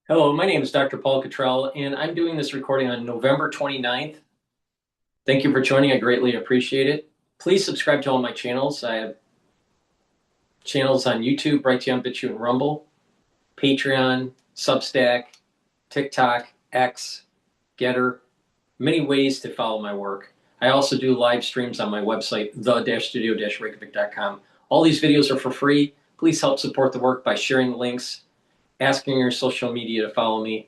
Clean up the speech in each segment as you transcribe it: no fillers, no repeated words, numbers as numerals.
Hello, my name is Dr. Paul Cottrell, and I'm doing this recording on November 29th. Thank you for joining. I greatly appreciate it. Please subscribe to all my channels. I have channels on YouTube, Brighteon, Bitchute, and Rumble, Patreon, Substack, TikTok, X, GETTR, many ways to follow my work. I also do live streams on my website, the-studio-reykjavik.com. All these videos are for free. Please help support the work by sharing the links, asking your social media to follow me,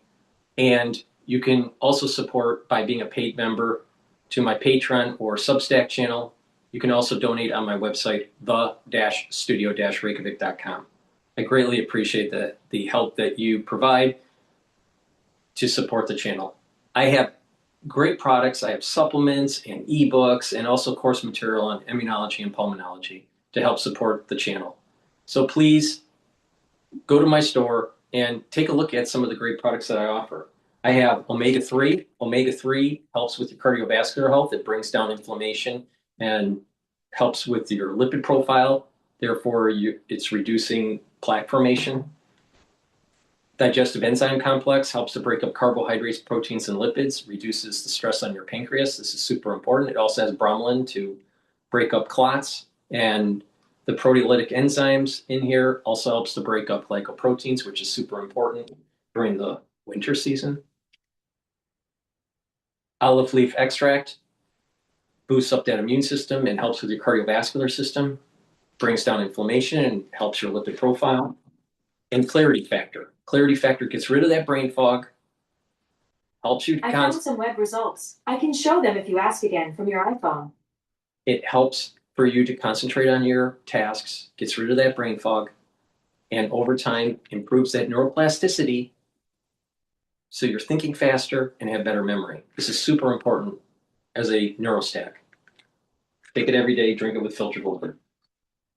and you can also support by being a paid member to my Patreon or Substack channel. You can also donate on my website, the-studio-reykjavik.com. I greatly appreciate the help that you provide to support the channel. I have great products. I have supplements and ebooks and also course material on immunology and pulmonology to help support the channel. So please go to my store and take a look at some of the great products that I offer. I have omega-3. Omega-3 helps with your cardiovascular health. It brings down inflammation and helps with your lipid profile. Therefore, it's reducing plaque formation. Digestive enzyme complex helps to break up carbohydrates, proteins, and lipids, reduces the stress on your pancreas. This is super important. It also has bromelain to break up clots, and the proteolytic enzymes in here also helps to break up glycoproteins, which is super important during the winter season. Olive leaf extract boosts up that immune system and helps with your cardiovascular system, brings down inflammation and helps your lipid profile. And clarity factor. Clarity factor gets rid of that brain fog, helps you. I found some web results. I can show them if you ask again from your iPhone. It helps for you to concentrate on your tasks, gets rid of that brain fog, and over time improves that neuroplasticity so you're thinking faster and have better memory. This is super important as a neurostack. Take it every day, drink it with filtered water.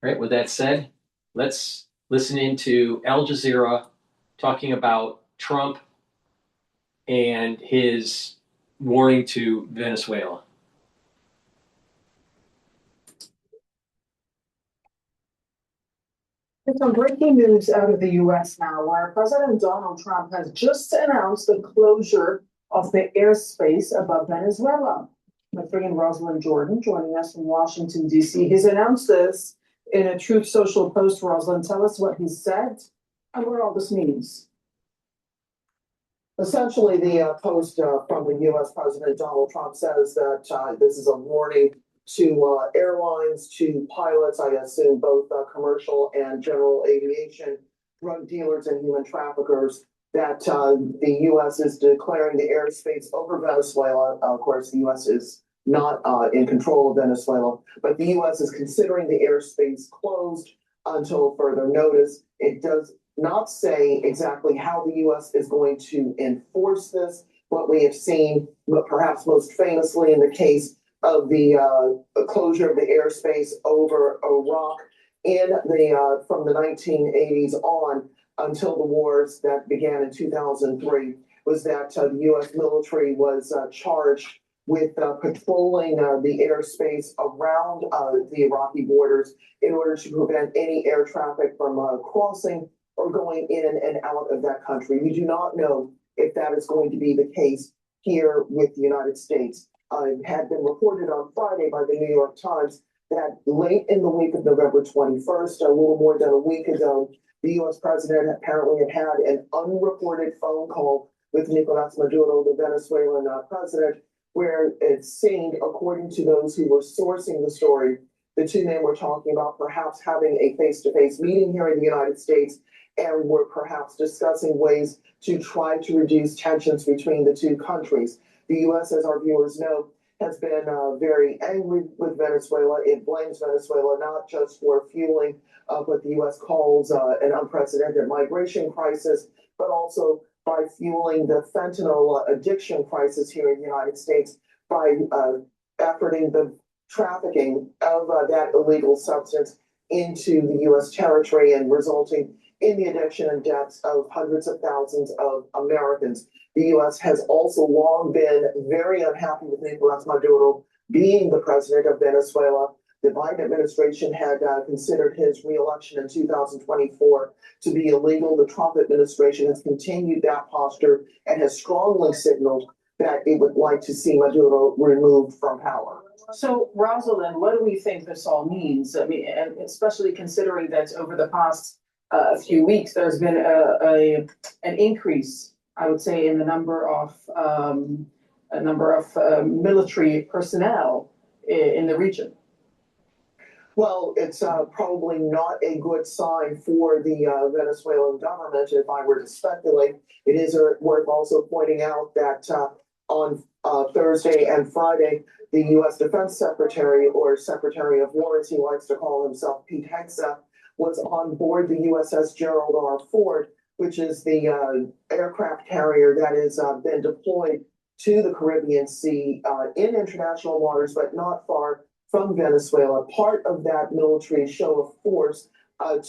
All right, with that said, let's listen into Al Jazeera talking about Trump and his warning to Venezuela. There's some breaking news out of the U.S. now, where President Donald Trump has just announced the closure of the airspace above Venezuela. My friend Rosalind Jordan joining us from Washington, D.C. He's announced this in a Truth Social post. Rosalind, tell us what he said and what all this means. Essentially, the post from the U.S. President Donald Trump says that this is a warning to airlines, to pilots, I assume both commercial and general aviation, drug dealers and human traffickers, that the U.S. is declaring the airspace over Venezuela. Of course, the U.S. is not in control of Venezuela, but the U.S. is considering the airspace closed until further notice. It does not say exactly how the U.S. is going to enforce this. What we have seen, but perhaps most famously in the case of the closure of the airspace over Iraq from the 1980s on until the wars that began in 2003, was that the U.S. military was charged with patrolling the airspace around the Iraqi borders in order to prevent any air traffic from crossing or going in and out of that country. We do not know if that is going to be the case here with the United States. It had been reported on Friday by the New York Times that late in the week of November 21st, a little more than a week ago, the U.S. president apparently had an unreported phone call with Nicolas Maduro, the Venezuelan president, where it seemed, according to those who were sourcing the story, the two men were talking about perhaps having a face-to-face meeting here in the United States, and were perhaps discussing ways to try to reduce tensions between the two countries. The U.S., as our viewers know, has been very angry with Venezuela. It blames Venezuela not just for fueling what the U.S. calls an unprecedented migration crisis, but also by fueling the fentanyl addiction crisis here in the United States by efforting the trafficking of that illegal substance into the U.S. territory and resulting in the addiction and deaths of hundreds of thousands of Americans. The U.S. has also long been very unhappy with Nicolas Maduro being the president of Venezuela. The Biden administration had considered his reelection in 2024 to be illegal. The Trump administration has continued that posture and has strongly signaled that it would like to see Maduro removed from power. So, Rosalind, what do we think this all means? I mean, and especially considering that over the past few weeks, there's been an increase, I would say, in the number of military personnel in the region. Well, it's probably not a good sign for the Venezuelan government. If I were to speculate, it is worth also pointing out that on Thursday and Friday, the U.S. Defense Secretary, or Secretary of War, as he likes to call himself, Pete Hegseth, was on board the USS Gerald R. Ford, which is the aircraft carrier that has been deployed to the Caribbean Sea in international waters, but not far from Venezuela. Part of that military show of force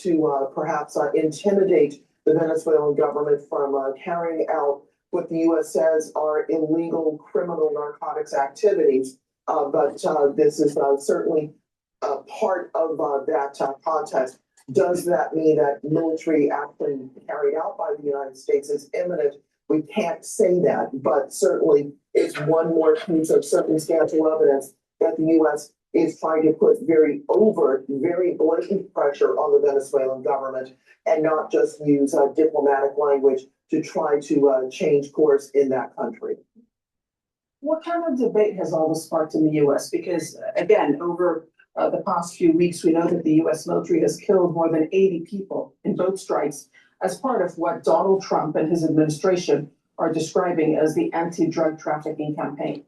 to perhaps intimidate the Venezuelan government from carrying out what the U.S. says are illegal criminal narcotics activities. But this is certainly part of that context. Does that mean that military action carried out by the United States is imminent? We can't say that, but certainly it's one more piece of circumstantial evidence that the U.S. is trying to put very overt, very blatant pressure on the Venezuelan government and not just use diplomatic language to try to change course in that country. What kind of debate has all this sparked in the U.S.? Because, again, over the past few weeks, we know that the U.S. military has killed more than 80 people in boat strikes as part of what Donald Trump and his administration are describing as the anti-drug trafficking campaign.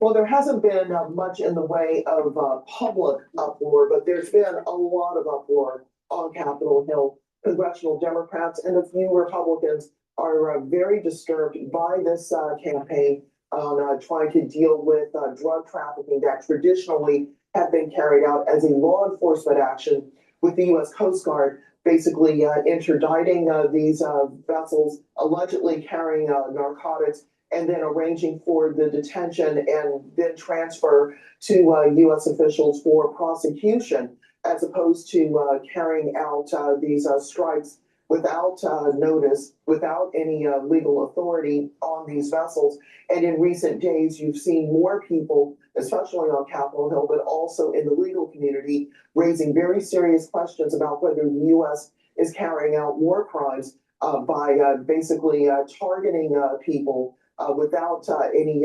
Well, there hasn't been much in the way of public uproar, but there's been a lot of uproar on Capitol Hill. Congressional Democrats and a few Republicans are very disturbed by this campaign on trying to deal with drug trafficking that traditionally have been carried out as a law enforcement action, with the U.S. Coast Guard basically interdicting these vessels allegedly carrying narcotics, and then arranging for the detention and then transfer to U.S. officials for prosecution, as opposed to carrying out these strikes without notice, without any legal authority on these vessels. And in recent days, you've seen more people, especially on Capitol Hill, but also in the legal community, raising very serious questions about whether the U.S. is carrying out war crimes by basically targeting people without any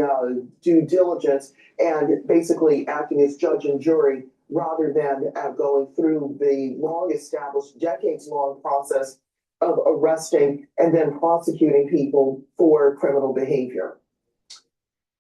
due diligence, and basically acting as judge and jury rather than going through the long-established, decades-long process of arresting and then prosecuting people for criminal behavior.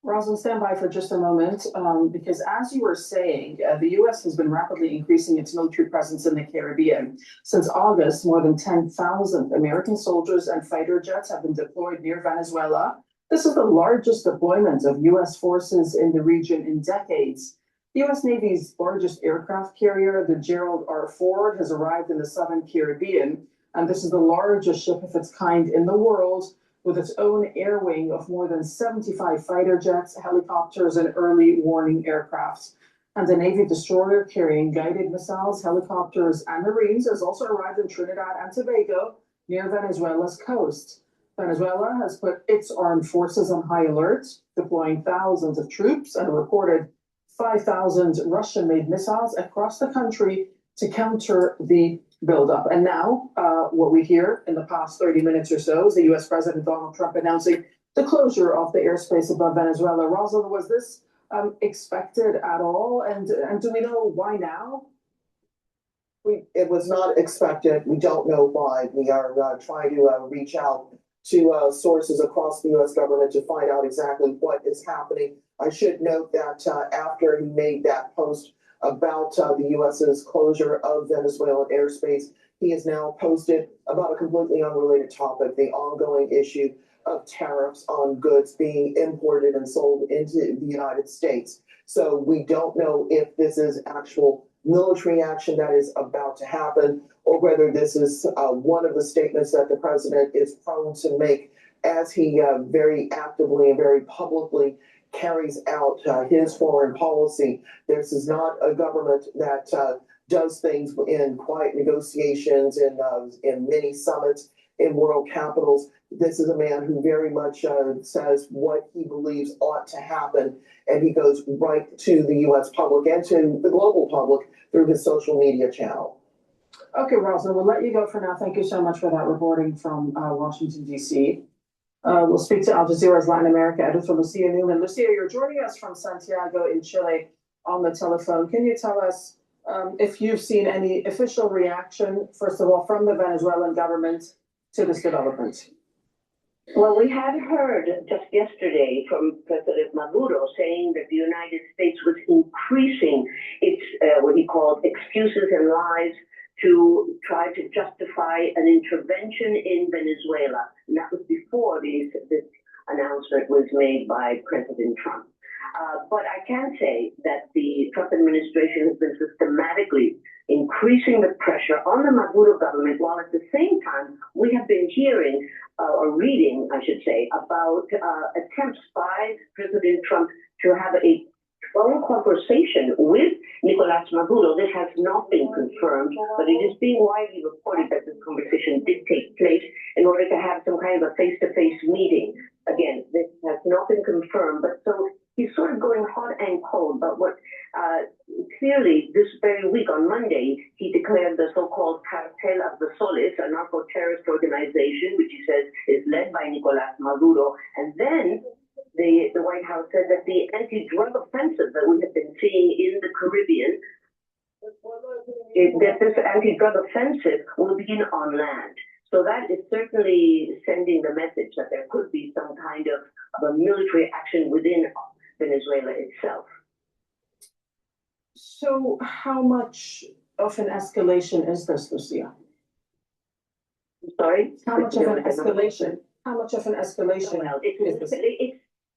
Rosalind, stand by for just a moment, because as you were saying, the U.S. has been rapidly increasing its military presence in the Caribbean. Since August, more than 10,000 American soldiers and fighter jets have been deployed near Venezuela. This is the largest deployment of U.S. forces in the region in decades. The U.S. Navy's largest aircraft carrier, the Gerald R. Ford, has arrived in the Southern Caribbean, and this is the largest ship of its kind in the world, with its own air wing of more than 75 fighter jets, helicopters, and early warning aircraft. And a Navy destroyer carrying guided missiles, helicopters, and Marines has also arrived in Trinidad and Tobago near Venezuela's coast. Venezuela has put its armed forces on high alert, deploying thousands of troops and a reported 5,000 Russian-made missiles across the country to counter the buildup. And now, what we hear in the past 30 minutes or so is the U.S. President Donald Trump announcing the closure of the airspace above Venezuela. Rosalind, was this expected at all? And do we know why now? It was not expected. We don't know why. We are trying to reach out to sources across the U.S. government to find out exactly what is happening. I should note that after he made that post about the U.S.'s closure of Venezuelan airspace, he has now posted about a completely unrelated topic, the ongoing issue of tariffs on goods being imported and sold into the United States. So we don't know if this is actual military action that is about to happen, or whether this is one of the statements that the president is prone to make as he very actively and very publicly carries out his foreign policy. This is not a government that does things in quiet negotiations in many summits in world capitals. This is a man who very much says what he believes ought to happen, and he goes right to the U.S. public and to the global public through his social media channel. Okay, Rosalind, we'll let you go for now. Thank you so much for that reporting from Washington, D.C. We'll speak to Al Jazeera's Latin America editor, Lucia Newman. Lucia, you're joining us from Santiago in Chile on the telephone. Can you tell us if you've seen any official reaction, first of all, from the Venezuelan government to this development? Well, we had heard just yesterday from President Maduro saying that the United States was increasing its, what he called excuses and lies to try to justify an intervention in Venezuela. And that was before this announcement was made by President Trump. But I can say that the Trump administration has been systematically increasing the pressure on the Maduro government, while at the same time we have been hearing or reading, I should say, about attempts by President Trump to have a phone conversation with Nicolás Maduro. This has not been confirmed, but it is being widely reported that this conversation did take place in order to have some kind of a face-to-face meeting. Again, this has not been confirmed, but so he's sort of going hot and cold. But what clearly this very week on Monday, he declared the so-called Cartel of the Soles, a narco-terrorist organization, which he says is led by Nicolás Maduro. And then the White House said that the anti-drug offensive that we have been seeing in the Caribbean, that this anti-drug offensive will begin on land. So that is certainly sending the message that there could be some kind of a military action within Venezuela itself. So how much of an escalation is this, Lucia? Sorry? How much of an escalation? How much of an escalation Well, is this?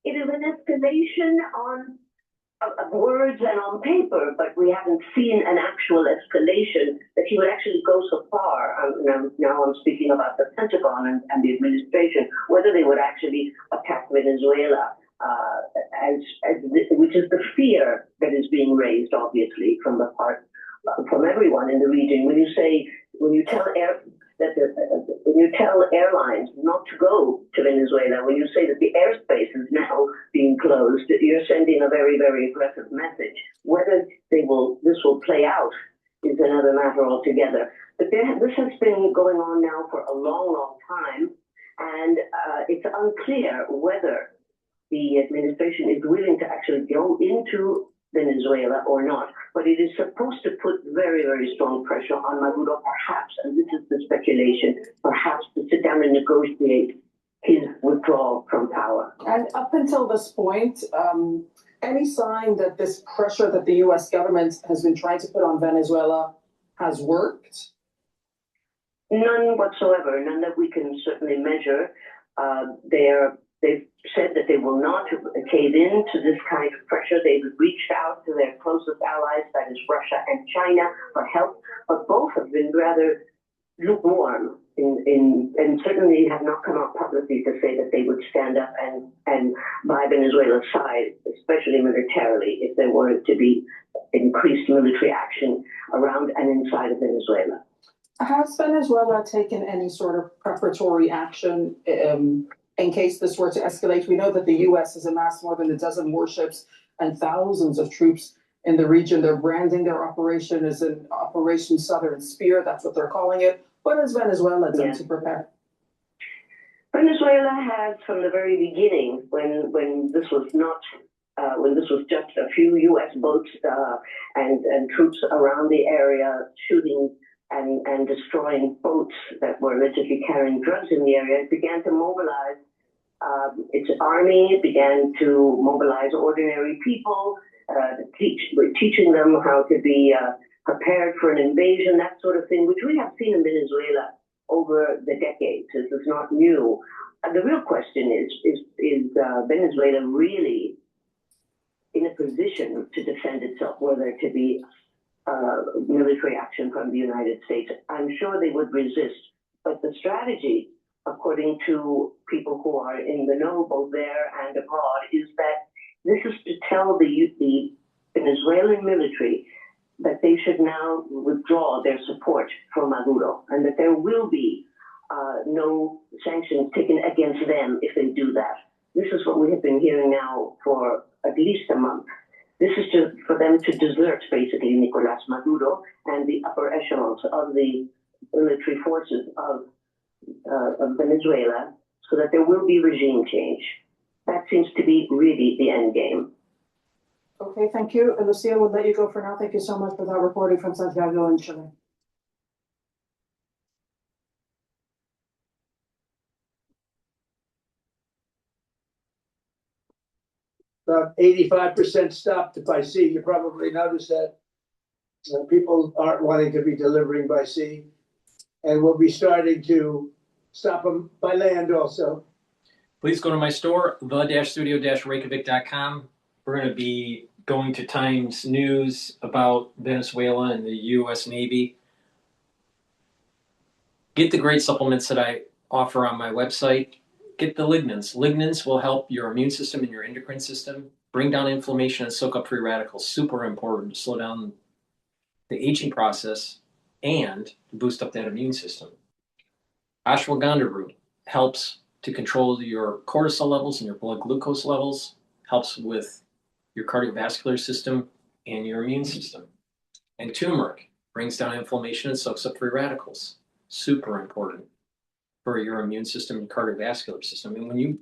it is an escalation on of words and on paper, but we haven't seen an actual escalation that he would actually go so far. Now I'm speaking about the Pentagon and the administration, whether they would actually attack Venezuela, which is the fear that is being raised, obviously, from everyone in the region. When you tell airlines not to go to Venezuela, when you say that the airspace is now being closed, you're sending a very, very aggressive message. Whether this will play out is another matter altogether. But this has been going on now for a long, long time, and it's unclear whether the administration is willing to actually go into Venezuela or not. But it is supposed to put very, very strong pressure on Maduro, perhaps, and this is the speculation, perhaps to sit down and negotiate his withdrawal from power. And up until this point, any sign that this pressure that the U.S. government has been trying to put on Venezuela has worked? None whatsoever, none that we can certainly measure. They've said that they will not cave in to this kind of pressure. They've reached out to their closest allies, that is Russia and China, for help, but both have been rather lukewarm and certainly have not come out publicly to say that they would stand up and by Venezuela's side, especially militarily, if there were to be increased military action around and inside of Venezuela. Has Venezuela taken any sort of preparatory action in case this were to escalate? We know that the U.S. has amassed more than a dozen warships and thousands of troops in the region. They're branding their operation as an Operation Southern Spear. That's what they're calling it. What has Venezuela done to prepare? Venezuela has, from the very beginning, when this was not, when this was just a few U.S. boats and troops around the area shooting and destroying boats that were allegedly carrying drugs in the area, it began to mobilize its army. It began to mobilize ordinary people, teaching them how to be prepared for an invasion, that sort of thing, which we have seen in Venezuela over the decades. This is not new. And the real question is Venezuela really in a position to defend itself, were there to be military action from the United States? I'm sure they would resist. But the strategy, according to people who are in the know, both there and abroad, is that This is to tell the Venezuelan military that they should now withdraw their support for Maduro and that there will be no sanctions taken against them if they do that. This is what we have been hearing now for at least a month. This is for them to desert, basically, Nicolas Maduro and the upper echelons of the military forces of Venezuela so that there will be regime change. That seems to be really the end game. Okay, thank you. Lucia, we'll let you go for now. Thank you so much for that reporting from Santiago in Chile. About 85% stopped by sea. You probably noticed that people aren't wanting to be delivering by sea, and we'll be starting to stop them by land also. Please go to my store, the-studio-reykjavik.com. We're going to be going to Times News about Venezuela and the U.S. Navy. Get the great supplements that I offer on my website. Get the lignans. Lignans will help your immune system and your endocrine system, bring down inflammation and soak up free radicals. Super important to slow down the aging process and to boost up that immune system. Ashwagandha root helps to control your cortisol levels and your blood glucose levels, helps with your cardiovascular system and your immune system. And turmeric brings down inflammation and soaks up free radicals. Super important for your immune system and cardiovascular system. And when you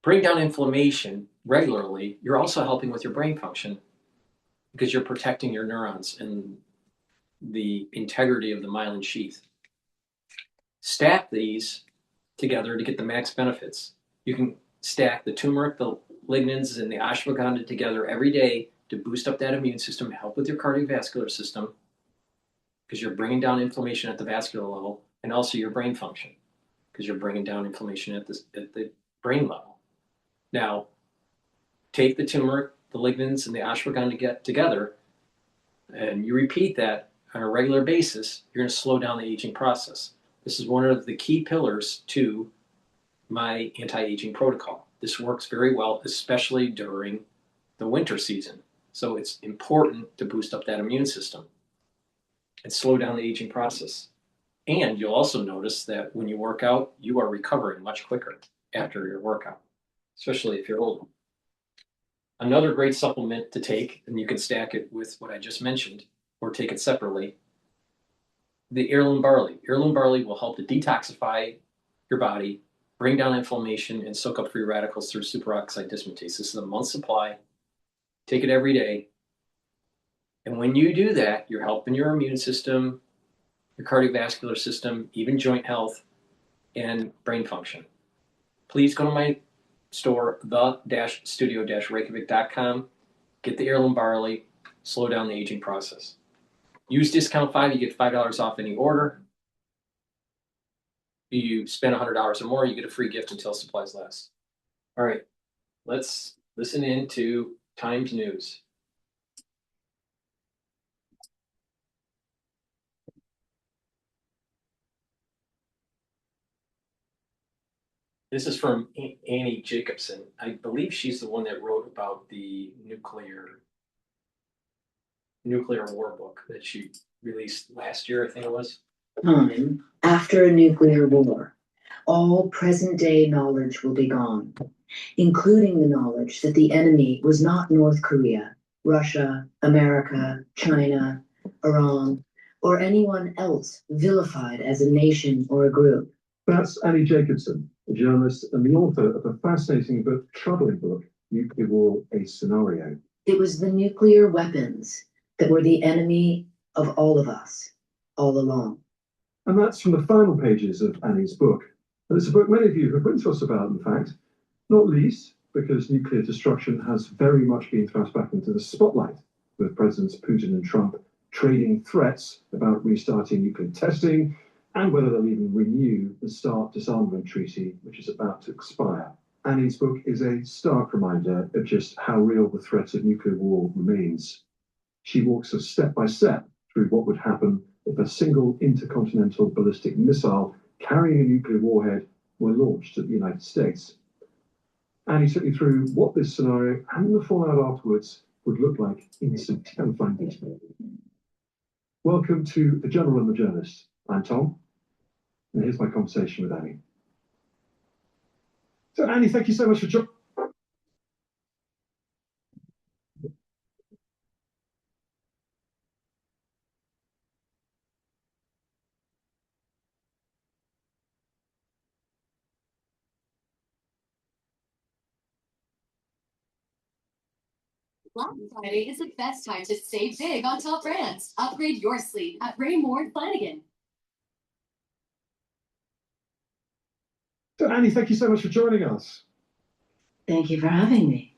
bring down inflammation regularly, you're also helping with your brain function because you're protecting your neurons and the integrity of the myelin sheath. Stack these together to get the max benefits. You can stack the turmeric, the lignans, and the ashwagandha together every day to boost up that immune system, help with your cardiovascular system, because you're bringing down inflammation at the vascular level, and also your brain function, because you're bringing down inflammation at the brain level. Now, take the turmeric, the lignans, and the ashwagandha together, and you repeat that on a regular basis, you're going to slow down the aging process. This is one of the key pillars to my anti-aging protocol. This works very well, especially during the winter season. So it's important to boost up that immune system and slow down the aging process. And you'll also notice that when you work out, you are recovering much quicker after your workout, especially if you're old. Another great supplement to take, and you can stack it with what I just mentioned, or take it separately, the heirloom barley. Heirloom barley will help to detoxify your body, bring down inflammation, and soak up free radicals through superoxide dismutase. This is a month's supply. Take it every day. And when you do that, you're helping your immune system, your cardiovascular system, even joint health, and brain function. Please go to my store, the-studio-reykjavik.com. Get the heirloom barley, slow down the aging process. Use discount 5, you get $5 off any order. You spend $100 or more, you get a free gift until supplies last. All right, let's listen in to Times News. This is from Annie Jacobson. I believe she's the one that wrote about the nuclear war book that she released last year, I think it was. Time after a nuclear war, all present-day knowledge will be gone, including the knowledge that the enemy was not North Korea, Russia, America, China, Iran, or anyone else vilified as a nation or a group. That's Annie Jacobson, a journalist and the author of a fascinating but troubling book, Nuclear War: A Scenario. It was the nuclear weapons that were the enemy of all of us, all along. And that's from the final pages of Annie's book. And it's a book many of you have written to us about, in fact, not least because nuclear destruction has very much been thrust back into the spotlight, with Presidents Putin and Trump trading threats about restarting nuclear testing and whether they'll even renew the START disarmament treaty, which is about to expire. Annie's book is a stark reminder of just how real the threat of nuclear war remains. She walks us step by step through what would happen if a single intercontinental ballistic missile carrying a nuclear warhead were launched at the United States. and he took you through what this scenario and the fallout afterwards would look like in some terrifying detail. Welcome to The General and the Journalist. I'm Tom, and here's my conversation with Annie. So Annie, thank you so much for joining. Black Friday is the best time to save big on top brands. Upgrade your sleep at Raymore Flanagan. So Annie, thank you so much for joining us. Thank you for having me.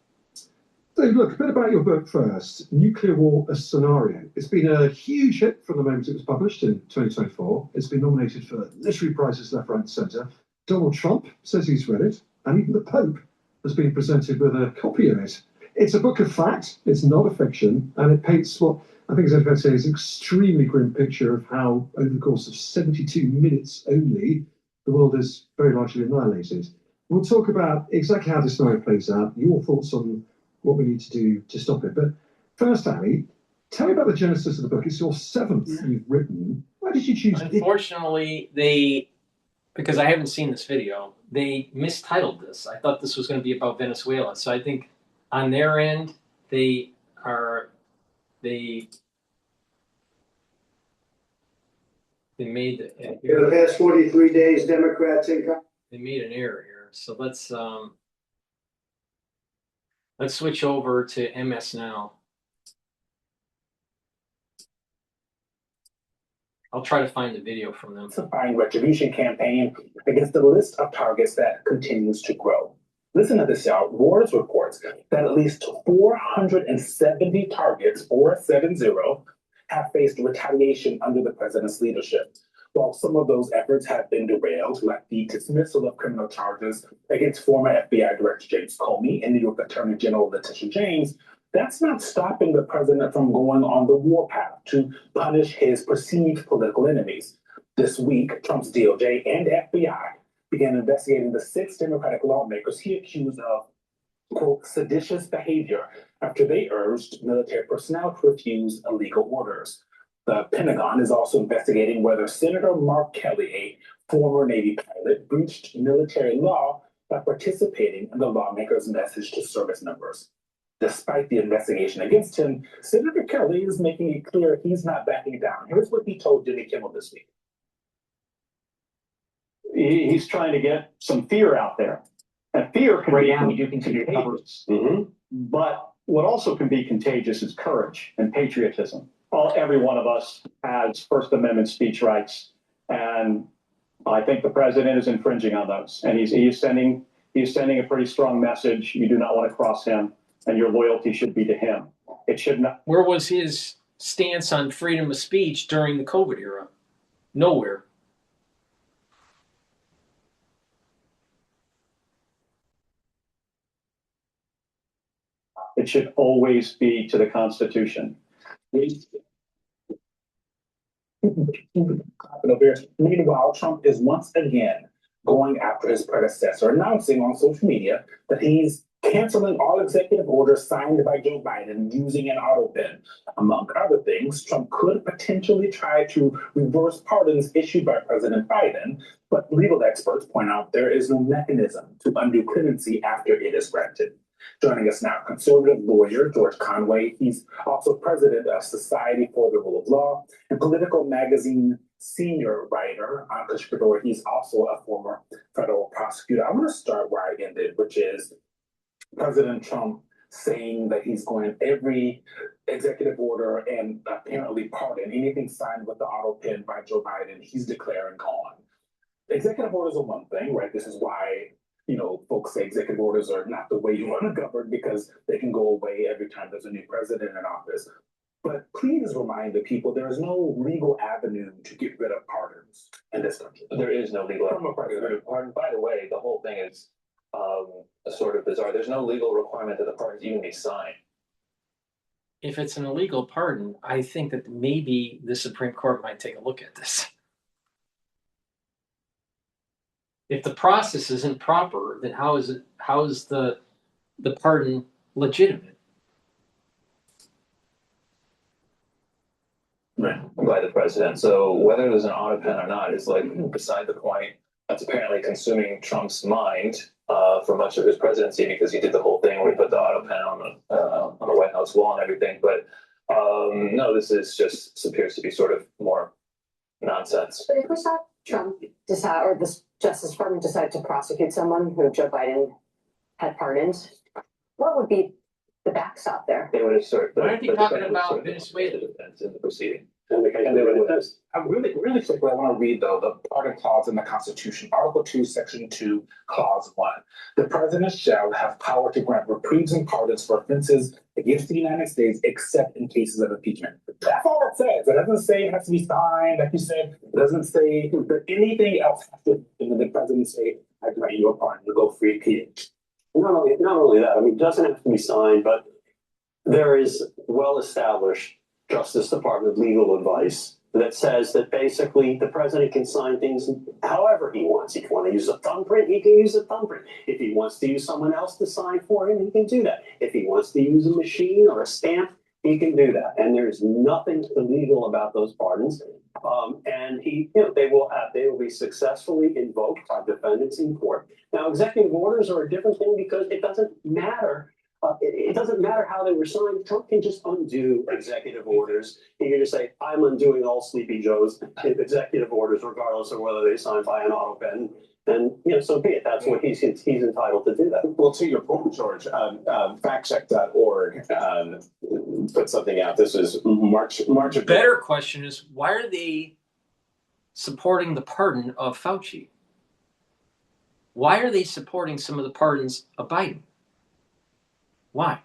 So look, a bit about your book first, Nuclear War, a Scenario. It's been a huge hit from the moment it was published in 2024. It's been nominated for literary prizes left, right and centre. Donald Trump says he's read it, and even the Pope has been presented with a copy of it. It's a book of fact, it's not a fiction, and it paints what I think is fair to say is an extremely grim picture of how, over the course of 72 minutes only, the world is very largely annihilated. We'll talk about exactly how this scenario plays out, your thoughts on what we need to do to stop it. But first, Annie, tell me about the genesis of the book. It's your seventh you've written. Why did you choose it? Unfortunately, because I haven't seen this video, they mistitled this. I thought this was going to be about Venezuela. So I think on their end, they made In the past 43 days, Democrats in they made an error here. So let's switch over to MS Now. I'll try to find the video from them. Intensifying retribution campaign against the list of targets that continues to grow. Listen to this, y'all. Reuters reports that at least 470 targets, 470, have faced retaliation under the president's leadership. While some of those efforts have been derailed, like the dismissal of criminal charges against former FBI Director James Comey and New York Attorney General Letitia James, that's not stopping the president from going on the warpath to punish his perceived political enemies. This week, Trump's DOJ and FBI began investigating the 6 Democratic lawmakers he accused of, quote, seditious behavior after they urged military personnel to refuse illegal orders. The Pentagon is also investigating whether Senator Mark Kelly, a former Navy pilot, breached military law by participating in the lawmakers' message to service members. Despite the investigation against him, Senator Kelly is making it clear he's not backing down. Here's what he told Jimmy Kimmel this week. He's trying to get some fear out there. And fear can be contagious. But what also can be contagious is courage and patriotism. Every one of us has First Amendment speech rights, and I think the president is infringing on those. And he's sending a pretty strong message. You do not want to cross him, and your loyalty should be to him. It should not. Where was his stance on freedom of speech during the COVID era? Nowhere. It should always be to the Constitution. Meanwhile, Trump is once again going after his predecessor, announcing on social media that he's canceling all executive orders signed by Joe Biden using an auto pen. Among other things, Trump could potentially try to reverse pardons issued by President Biden, but legal experts point out there is no mechanism to undo clemency after it is granted. Joining us now, conservative lawyer George Conway. He's also president of Society for the Rule of Law and Political Magazine senior writer. Entrepreneur. He's also a former federal prosecutor. I want to start where I ended, which is President Trump saying that he's going every executive order and apparently pardon anything signed with the auto pen by Joe Biden. He's declaring gone. Executive orders are one thing, right? This is why folks say executive orders are not the way you want to govern because they can go away every time there's a new president in office. But please remind the people there is no legal avenue to get rid of pardons in this country. There is no legal avenue to get rid of pardon. By the way, the whole thing is sort of bizarre. There's no legal requirement that the pardons even be signed. If it's an illegal pardon, I think that maybe the Supreme Court might take a look at this. If the process isn't proper, then how How is the pardon legitimate? By the president. So whether there's an auto pen or not is like beside the point. That's apparently consuming Trump's mind for much of his presidency, because he did the whole thing where he put the auto pen on the White House wall and everything. But no, this is just appears to be sort of more nonsense. But if we saw Trump decide, or the Justice Department decide to prosecute someone who Joe Biden had pardoned, what would be the backstop there? They would assert. Why aren't they talking about Venezuela? Defense in the proceeding. And they would really quickly, I want to read though the pardon clause in the Constitution, Article 2, Section 2, Clause 1. The president shall have power to grant reprieves and pardons for offenses against the United States, except in cases of impeachment. That's all it says. It doesn't say it has to be signed, like you said. It doesn't say that anything else has to. And then the president say, "I grant you a pardon to go free, Ph.D." Not only that. I mean, it doesn't have to be signed, but there is well-established Justice Department legal advice that says that basically the president can sign things however he wants. If you want to use a thumbprint, he can use a thumbprint. If he wants to use someone else to sign for him, he can do that. If he wants to use a machine or a stamp, he can do that. And there's nothing illegal about those pardons. And they will be successfully invoked by defendants in court. Now, executive orders are a different thing because it doesn't matter. It doesn't matter how they were signed. Trump can just undo executive orders. He can just say, "I'm undoing all Sleepy Joe's executive orders, regardless of whether they signed by an auto pen." And so be it. That's what he's entitled to do that. Well, to your point, George, factcheck.org put something out. This is March of. Better question is, why are they supporting the pardon of Fauci? Why are they supporting some of the pardons of Biden? Why?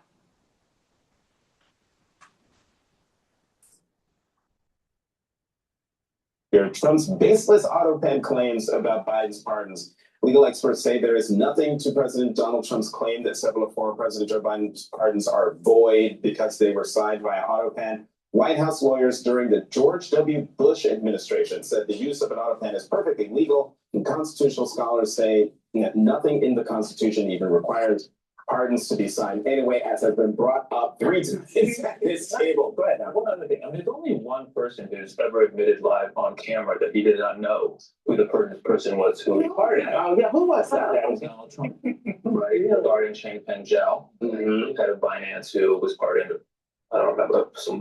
Trump's baseless auto pen claims about Biden's pardons. Legal experts say there is nothing to President Donald Trump's claim that several of former President Joe Biden's pardons are void because they were signed via auto pen. White House lawyers during the George W. Bush administration said the use of an auto pen is perfectly legal, and constitutional scholars say that nothing in the Constitution even requires pardons to be signed anyway, as has been brought up 3 times at this table. Go ahead now. One other thing. I mean, there's only one person who's ever admitted live on camera that he did not know who the person was who he pardoned. Oh, yeah, who was that? That was Donald Trump. Right? Guardian Chang Penjel, head of Binance, who was pardoned, I don't remember, a couple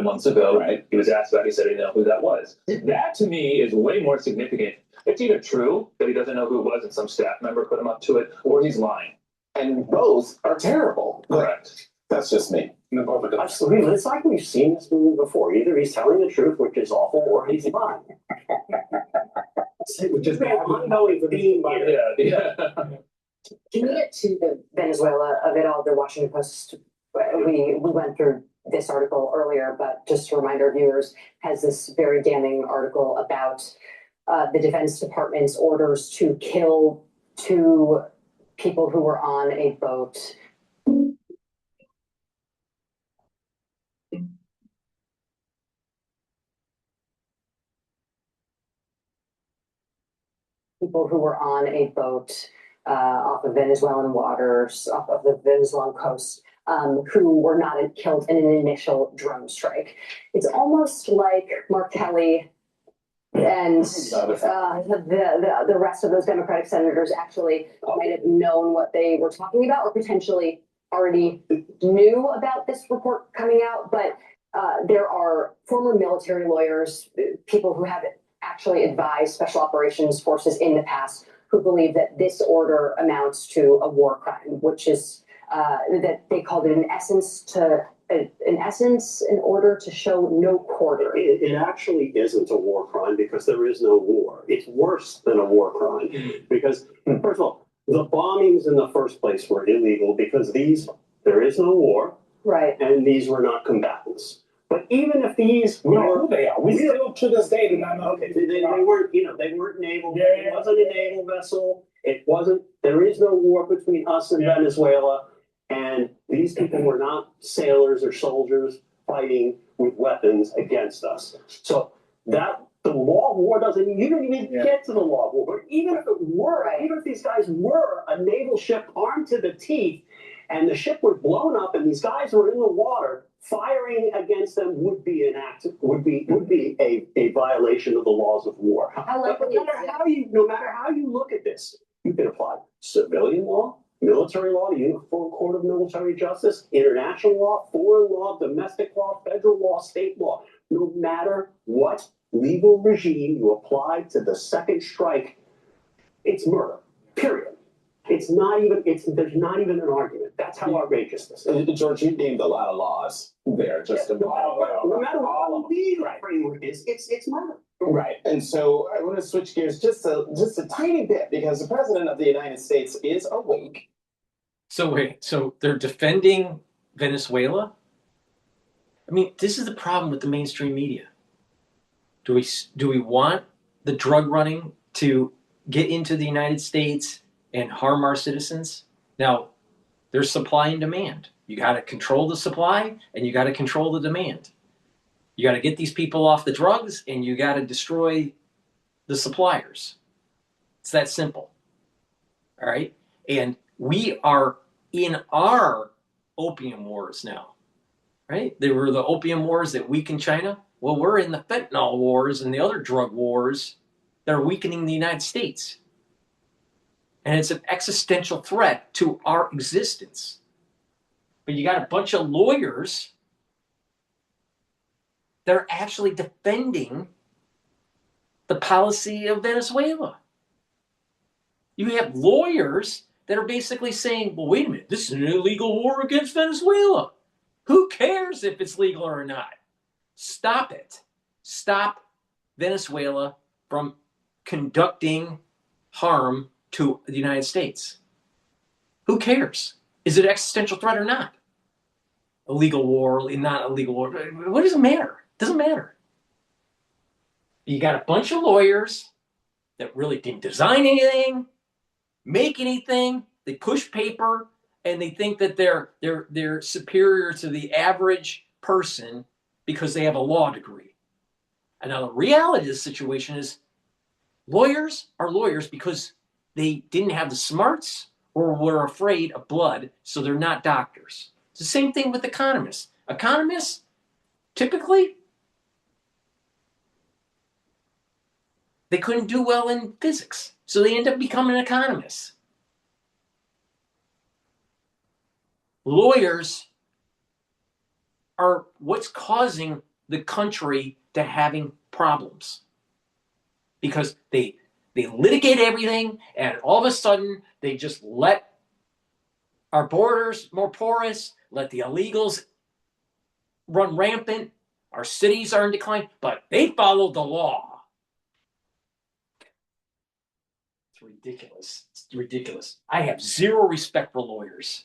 months ago. Right. He was asked about it. He said he didn't know who that was. That to me is way more significant. It's either true that he doesn't know who it was and some staff member put him up to it, or he's lying. And both are terrible. Correct. That's just me. Absolutely. It's like we've seen this movie before. Either he's telling the truth, which is awful, or he's lying. Which is an ongoing theme here. Yeah. Can we get to the Venezuela of it all? The Washington Post, we went through this article earlier, but just to remind our viewers, has this very damning article about the Defense Department's orders to kill 2 people who were on a boat. People who were on a boat off of Venezuelan waters, off of the Venezuelan coast, who were not killed in an initial drone strike. It's almost like Mark Kelly and the rest of those Democratic senators actually might have known what they were talking about, or potentially already knew about this report coming out. But there are former military lawyers, people who have actually advised special operations forces in the past, who believe that this order amounts to a war crime, which is that they called it in order to show no quarter. It actually isn't a war crime because there is no war. It's worse than a war crime because, first of all, the bombings in the first place were illegal because there is no war. Right. And these were not combatants. But even if these we know who they are. We still to this day do not know. Okay, they weren't, they weren't naval. It wasn't a naval vessel. It wasn't. There is no war between us and Venezuela. And these people were not sailors or soldiers fighting with weapons against us. So that The law of war doesn't, you don't even get to the law of war. But even if it were, even if these guys were a naval ship armed to the teeth, and the ship was blown up, and these guys were in the water, firing against them would be an act, would be a violation of the laws of war. No matter how you look at this, you can apply civilian law, military law, the Uniform Court of Military Justice, international law, foreign law, domestic law, federal law, state law. No matter what legal regime you apply to the second strike, it's murder. Period. It's not even. There's not even an argument. That's how outrageous this is. George, you named a lot of laws there. Just no matter what the legal framework is, it's murder. Right. And so I want to switch gears just a tiny bit because the president of the United States is awake. So wait, so they're defending Venezuela? I mean, this is the problem with the mainstream media. Do we want the drug running to get into the United States and harm our citizens? Now, there's supply and demand. You got to control the supply and you got to control the demand. You got to get these people off the drugs and you got to destroy the suppliers. It's that simple. All right? And we are in our opium wars now. Right? There were the opium wars that weakened China. Well, we're in the fentanyl wars and the other drug wars that are weakening the United States. And it's an existential threat to our existence. But you got a bunch of lawyers that are actually defending the policy of Venezuela. You have lawyers that are basically saying, well, wait a minute, this is an illegal war against Venezuela. Who cares if it's legal or not? Stop it. Stop Venezuela from conducting harm to the United States. Who cares? Is it an existential threat or not? Illegal war, not illegal war. What does it matter? It doesn't matter. You got a bunch of lawyers that really didn't design anything, make anything. They push paper, and they think that they're superior to the average person because they have a law degree. And now the reality of the situation is lawyers are lawyers because they didn't have the smarts or were afraid of blood, so they're not doctors. It's the same thing with economists. Economists, typically, they couldn't do well in physics, so they end up becoming economists. Lawyers are what's causing the country to having problems because they litigate everything, and all of a sudden they just let our borders more porous, let the illegals run rampant, our cities are in decline, but they followed the law. It's ridiculous. It's ridiculous. I have zero respect for lawyers.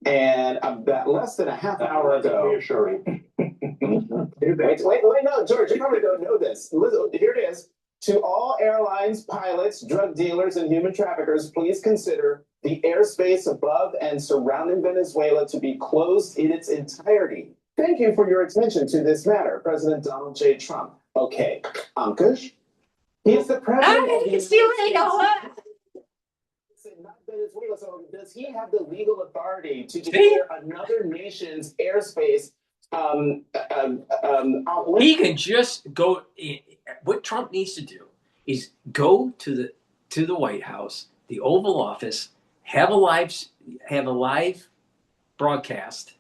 And about less than a half hour ago. Reassuring. wait, no, George, you probably don't know this. Listen, here it is. To all airlines, pilots, drug dealers, and human traffickers, please consider the airspace above and surrounding Venezuela to be closed in its entirety. Thank you for your attention to this matter, President Donald J. Trump. Okay, Ankush, he's the president of the United States. Not Venezuela. So does he have the legal authority to declare another nation's airspace? He can just go. What Trump needs to do is go to the White House, the Oval Office, have a live broadcast,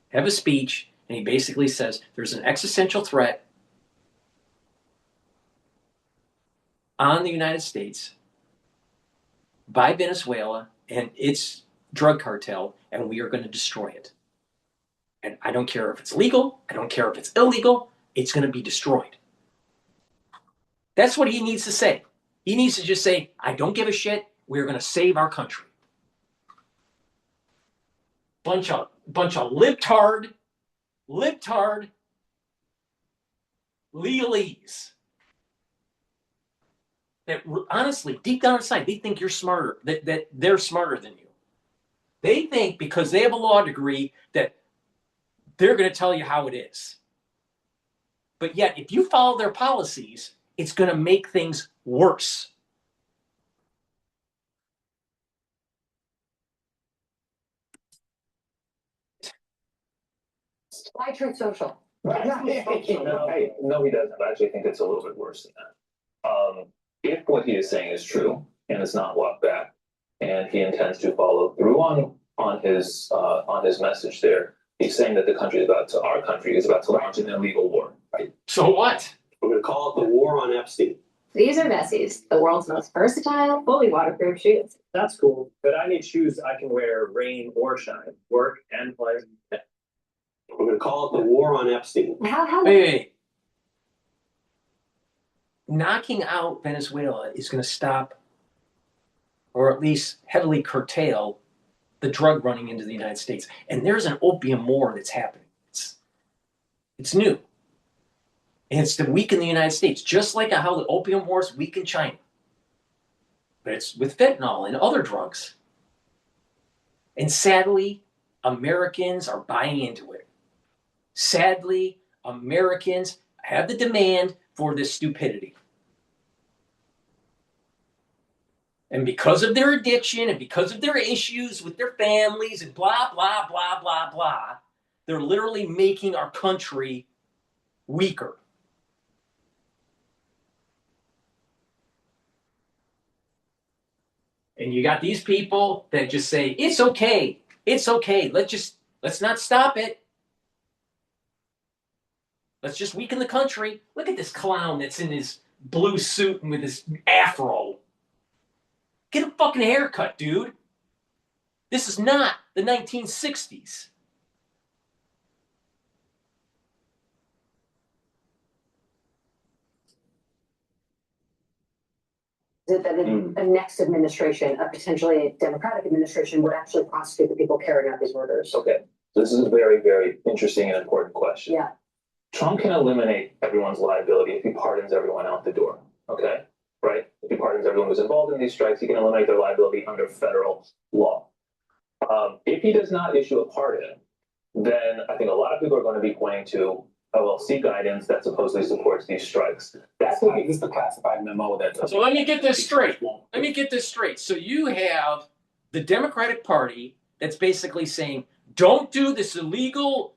have a speech, and he basically says there's an existential threat on the United States by Venezuela and its drug cartel, and we are going to destroy it. And I don't care if it's legal, I don't care if it's illegal, it's going to be destroyed. That's what he needs to say. He needs to just say, I don't give a shit, we're going to save our country. Bunch of libtard legalese. That honestly, deep down inside, they think you're smarter, that they're smarter than you. They think because they have a law degree that they're going to tell you how it is. But yet, if you follow their policies, it's going to make things worse. Why Truth Social? No, he doesn't. I actually think it's a little bit worse than that. If what he is saying is true and it's not walked back, and he intends to follow through on his message there, he's saying that our country is about to launch an illegal war. Right? So what? We're going to call it the war on Epstein. These are Messi's, the world's most versatile, fully waterproof shoes. That's cool, but I need shoes I can wear rain or shine, work and play. We're going to call it the war on Epstein. Wait. Knocking out Venezuela is going to stop, or at least heavily curtail, the drug running into the United States. And there's an opium war that's happening. It's new. And it's to weaken the United States, just like how the opium wars weaken China. But it's with fentanyl and other drugs. And sadly, Americans are buying into it. Sadly, Americans have the demand for this stupidity. And because of their addiction and because of their issues with their families and blah, blah, blah, blah, blah, they're literally making our country weaker. And you got these people that just say, it's okay. It's okay. Let's not stop it. Let's just weaken the country. Look at this clown that's in his blue suit and with his afro. Get a fucking haircut, dude. This is not the 1960s. That a next administration, a potentially Democratic administration, would actually prosecute the people carrying out these murders? Okay, this is a very, very interesting and important question. Yeah. Trump can eliminate everyone's liability if he pardons everyone out the door. Okay, right? If he pardons everyone who's involved in these strikes, he can eliminate their liability under federal law. If he does not issue a pardon, then I think a lot of people are going to be pointing to LLC guidance that supposedly supports these strikes. That's what This is the classified memo that. So let me get this straight. So you have the Democratic Party that's basically saying, don't do this illegal,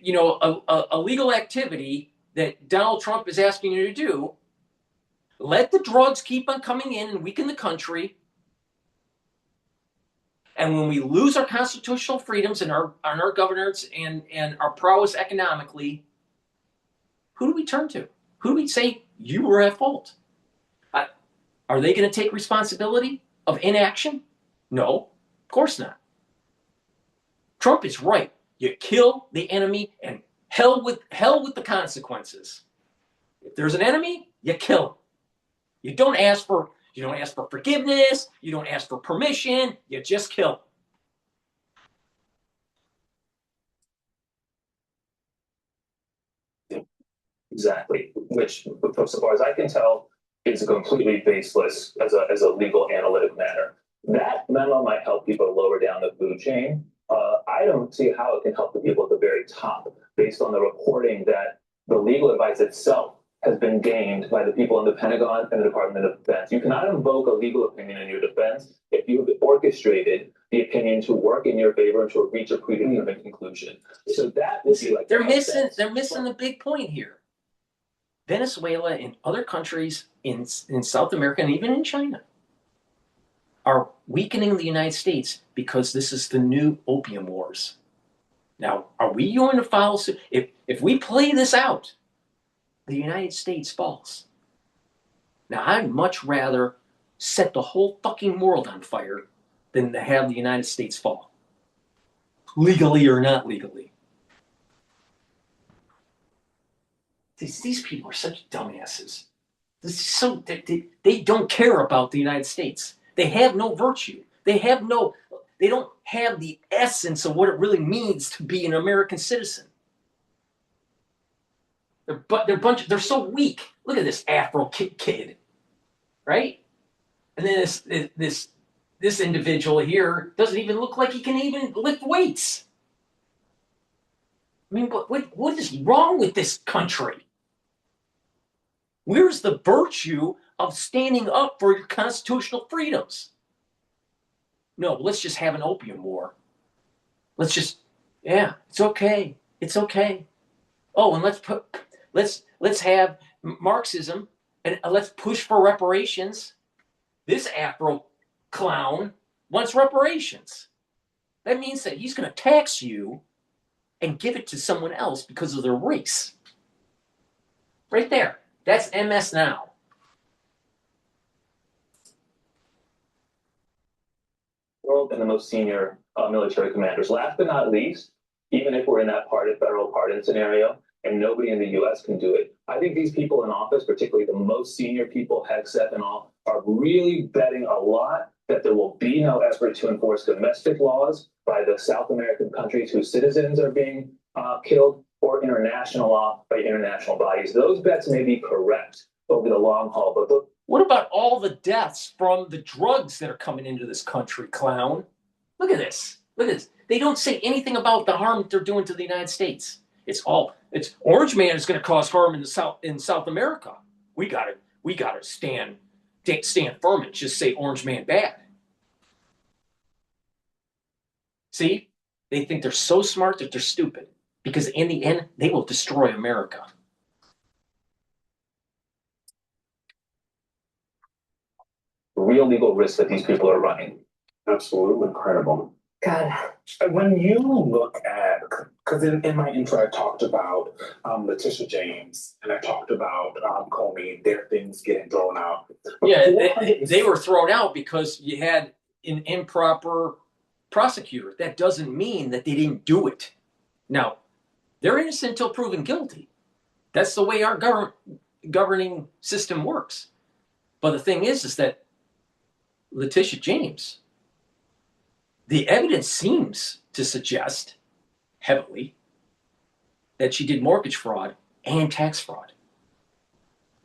illegal activity that Donald Trump is asking you to do. Let the drugs keep on coming in and weaken the country. And when we lose our constitutional freedoms and our governance and our prowess economically, who do we turn to? Who do we say, you were at fault? Are they going to take responsibility of inaction? No, of course not. Trump is right. You kill the enemy and hell with the consequences. If there's an enemy, you kill him. You don't ask for forgiveness. You don't ask for permission. You just kill him. Exactly. Which, so far as I can tell, is completely baseless as a legal analytic matter. That memo might help people lower down the food chain. I don't see how it can help the people at the very top, based on the reporting that the legal advice itself has been gained by the people in the Pentagon and the Department of Defense. You cannot invoke a legal opinion in your defense if you have orchestrated the opinion to work in your favor and to reach a predetermined conclusion. So that would be like they're missing the big point here. Venezuela and other countries in South America and even in China are weakening the United States because this is the new opium wars. Now, are we going to follow suit? If we play this out, the United States falls. Now, I'd much rather set the whole fucking world on fire than to have the United States fall. Legally or not legally. These people are such dumbasses. They don't care about the United States. They have no virtue. They don't have the essence of what it really means to be an American citizen. They're so weak. Look at this Afro kid, right? And then this individual here doesn't even look like he can even lift weights. I mean, what is wrong with this country? Where's the virtue of standing up for your constitutional freedoms? No, let's just have an opium war. Let's just, yeah, it's okay. It's okay. Oh, and let's have Marxism and let's push for reparations. This Afro clown wants reparations. That means that he's going to tax you and give it to someone else because of their race. Right there. That's MS now. World and the most senior military commanders. Last but not least, even if we're in that federal pardon scenario, and nobody in the U.S. can do it, I think these people in office, particularly the most senior people, Hegseth and all, are really betting a lot that there will be no effort to enforce domestic laws by the South American countries whose citizens are being killed, or international law by international bodies. Those bets may be correct over the long haul, but what about all the deaths from the drugs that are coming into this country, clown? Look at this. Look at this. They don't say anything about the harm that they're doing to the United States. It's Orange Man is going to cause harm in South America. We gotta stand firm and just say Orange Man bad. See, they think they're so smart that they're stupid because in the end they will destroy America. Real legal risks that these people are running. Absolutely incredible. God. When you look at, because in my intro I talked about Letitia James and I talked about Comey, their things getting thrown out. Yeah, they were thrown out because you had an improper prosecutor. That doesn't mean that they didn't do it. Now, they're innocent until proven guilty. That's the way our governing system works. But the thing is that Letitia James, the evidence seems to suggest heavily that she did mortgage fraud and tax fraud.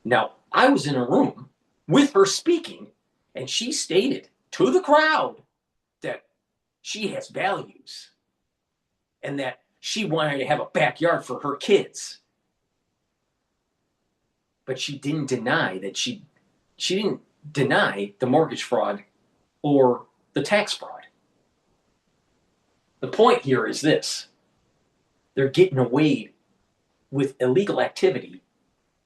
Now, I was in a room with her speaking, and she stated to the crowd that she has values and that she wanted to have a backyard for her kids. But she didn't deny that she didn't deny the mortgage fraud or the tax fraud. The point here is this. They're getting away with illegal activity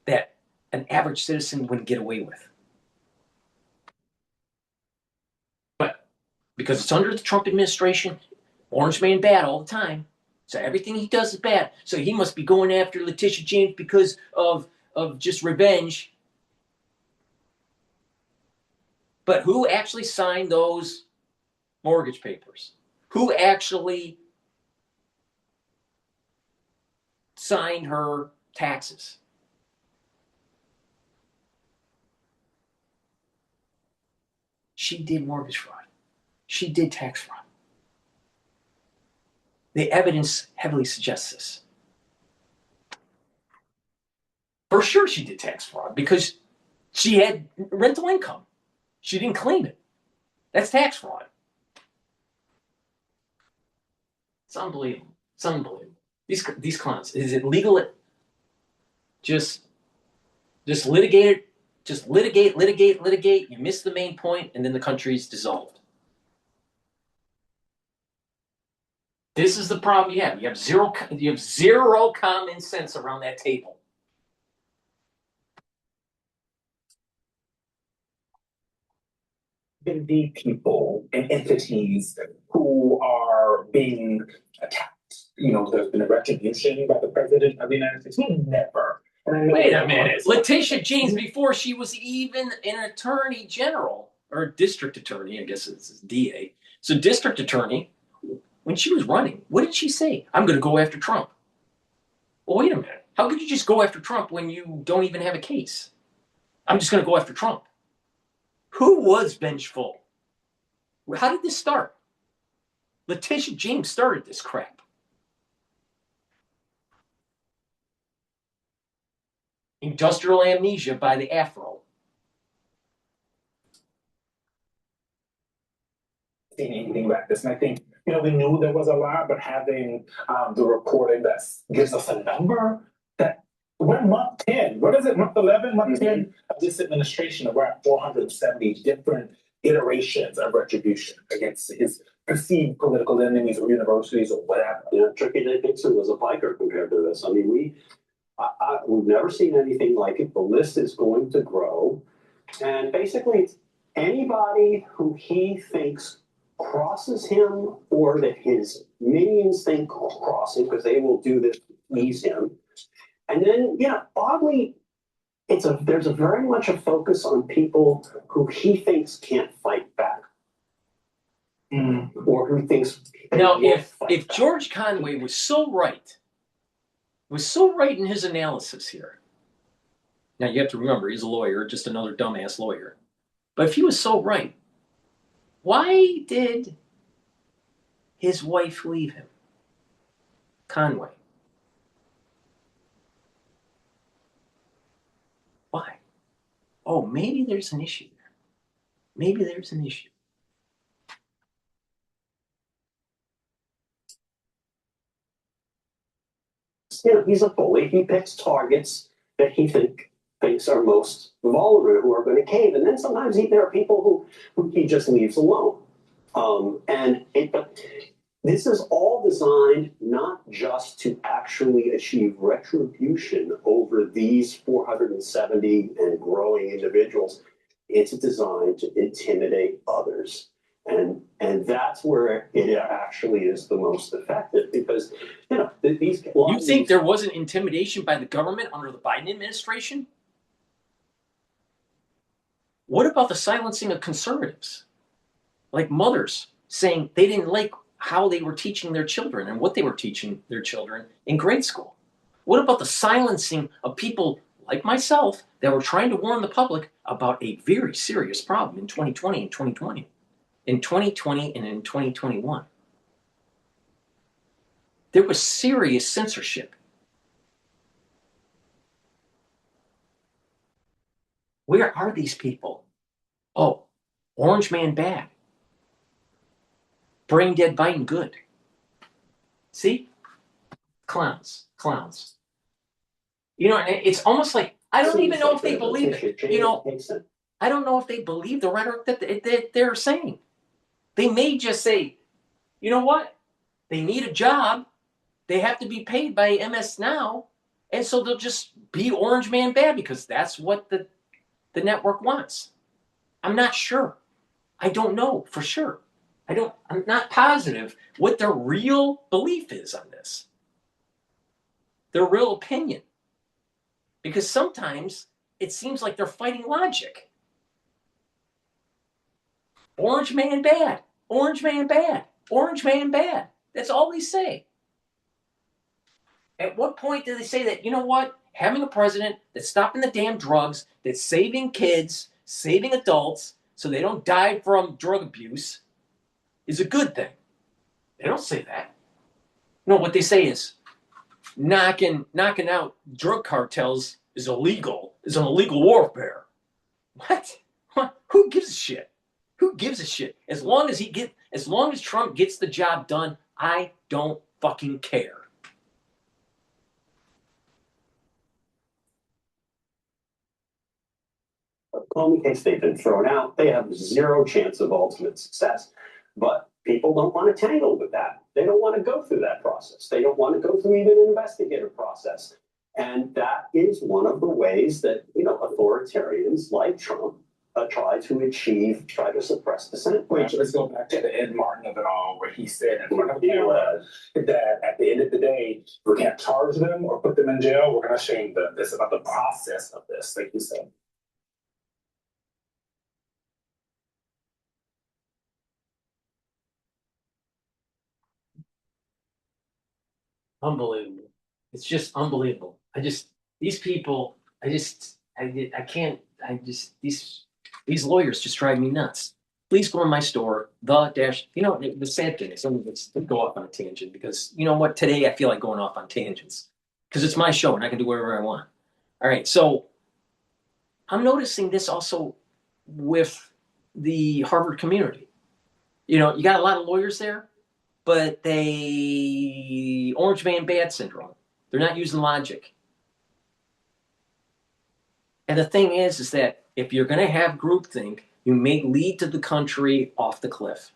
that an average citizen wouldn't get away with. But because it's under the Trump administration, Orange Man bad all the time. So everything he does is bad. So he must be going after Letitia James because of just revenge. But who actually signed those mortgage papers? Who actually signed her taxes? She did mortgage fraud. She did tax fraud. The evidence heavily suggests this. For sure she did tax fraud because she had rental income. She didn't claim it. That's tax fraud. It's unbelievable. It's unbelievable. These clowns. Is it legal? Just litigate it. Just litigate. You miss the main point, and then the country's dissolved. This is the problem you have. You have zero common sense around that table. The people and entities who are being attacked. You know, there's been a retribution by the president of the United States. Never. Wait a minute. Letitia James, before she was even an attorney general, or district attorney, I guess it's DA. So district attorney, when she was running, what did she say? I'm going to go after Trump. Well, wait a minute. How could you just go after Trump when you don't even have a case? I'm just going to go after Trump. Who was vengeful? How did this start? Letitia James started this crap. Industrial amnesia by the Afro. seen anything like this. And I think, we knew there was a lot, but having the reporting that gives us a number that we're month 10. What is it? Month 11, month 10 of this administration, and we're at 470 different iterations of retribution against his perceived political enemies or universities or whatever. Turkey Day Dixon was a biker compared to this. I mean, we've never seen anything like it. The list is going to grow. And basically, it's anybody who he thinks crosses him or that his minions think cross him, because they will do this to ease him. And then, oddly, there's a very much a focus on people who he thinks can't fight back. Or who thinks now, if George Conway was so right in his analysis here. Now you have to remember he's a lawyer, just another dumbass lawyer. But if he was so right, why did his wife leave him? Conway. Why? Oh, maybe there's an issue there. Maybe there's an issue. He's a bully. He picks targets that he thinks are most vulnerable, who are going to cave. And then sometimes there are people who he just leaves alone. But this is all designed not just to actually achieve retribution over these 470 and growing individuals. It's designed to intimidate others. And that's where it actually is the most effective, because these. You think there wasn't intimidation by the government under the Biden administration? What about the silencing of conservatives, like mothers saying they didn't like how they were teaching their children and what they were teaching their children in grade school? What about the silencing of people like myself that were trying to warn the public about a very serious problem in 2020 and 2020? In 2020 and in 2021. There was serious censorship. Where are these people? Oh, Orange Man bad. Brain dead Biden good. See? Clowns. It's almost like, I don't even know if they believe it. I don't know if they believe the rhetoric that they're saying. They may just say, you know what? They need a job. They have to be paid by MS Now. And so they'll just be Orange Man bad because that's what the network wants. I'm not sure. I don't know for sure. I'm not positive what their real belief is on this. Their real opinion. Because sometimes it seems like they're fighting logic. Orange Man bad. Orange Man bad. Orange Man bad. That's all they say. At what point do they say that, you know what? Having a president that's stopping the damn drugs, that's saving kids, saving adults, so they don't die from drug abuse, is a good thing. They don't say that. No, what they say is knocking out drug cartels is illegal, is an illegal warfare. What? Who gives a shit? Who gives a shit? As long as Trump gets the job done, I don't fucking care. Comey case, they've been thrown out. They have zero chance of ultimate success. But people don't want to tangle with that. They don't want to go through that process. They don't want to go through even an investigative process. And that is one of the ways that, authoritarians like Trump try to suppress dissent. Wait, let's go back to the Ed Martin of it all, where he said in front of the camera that at the end of the day, we can't charge them or put them in jail. We're going to shame them. This is about the process of this, like you said. Unbelievable. It's just unbelievable. These lawyers just drive me nuts. Please go on my store, the sad thing is, let's go off on a tangent because you know what? Today I feel like going off on tangents because it's my show and I can do whatever I want. All right. So I'm noticing this also with the Harvard community. You know, you got a lot of lawyers there, but they orange man bad syndrome. They're not using logic. And the thing is that if you're going to have groupthink, you may lead to the country off the cliff.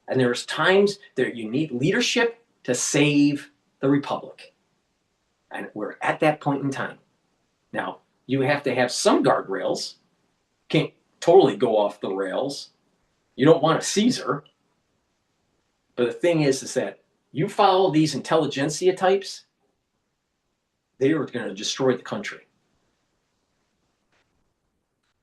And there's times that you need leadership to save the republic. And we're at that point in time. Now, you have to have some guardrails. Can't totally go off the rails. You don't want a Caesar. But the thing is that you follow these intelligentsia types, they are going to destroy the country.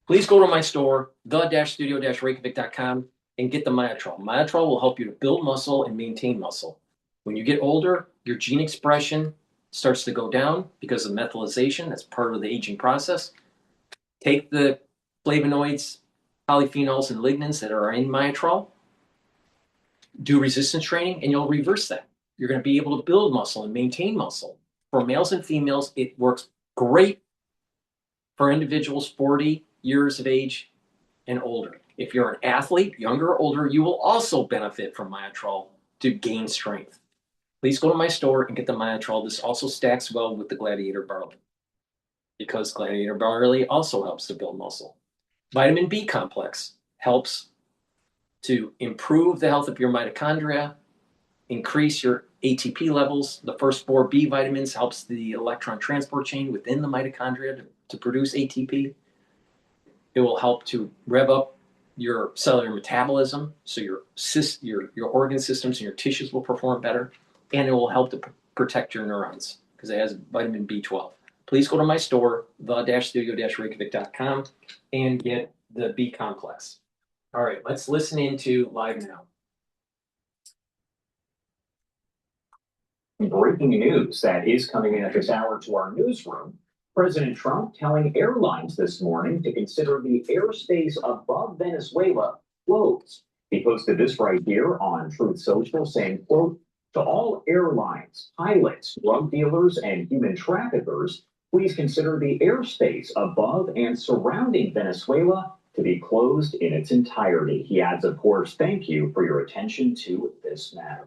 Please go to my store, the-studio-reykjavik.com, and get the Myotrol. Myotrol will help you to build muscle and maintain muscle. When you get older, your gene expression starts to go down because of methylation. That's part of the aging process. Take the flavonoids, polyphenols, and lignans that are in Myotrol, do resistance training, and you'll reverse that. You're going to be able to build muscle and maintain muscle. For males and females, it works great for individuals 40 years of age and older. If you're an athlete, younger or older, you will also benefit from Myotrol to gain strength. Please go to my store and get the Myotrol. This also stacks well with the Gladiator Barley because Gladiator Barley also helps to build muscle. Vitamin B complex helps to improve the health of your mitochondria, increase your ATP levels. The first 4 B vitamins helps the electron transport chain within the mitochondria to produce ATP. It will help to rev up your cellular metabolism, so your organ systems and your tissues will perform better, and it will help to protect your neurons because it has vitamin B12. Please go to my store, the-studio-reykjavik.com, and get the B complex. All right, let's listen into Live Now. Breaking news that is coming in at this hour to our newsroom. President Trump telling airlines this morning to consider the airspace above Venezuela closed. He posted this right here on Truth Social saying, quote, to all airlines, pilots, drug dealers, and human traffickers, please consider the airspace above and surrounding Venezuela to be closed in its entirety. He adds, of course, thank you for your attention to this matter.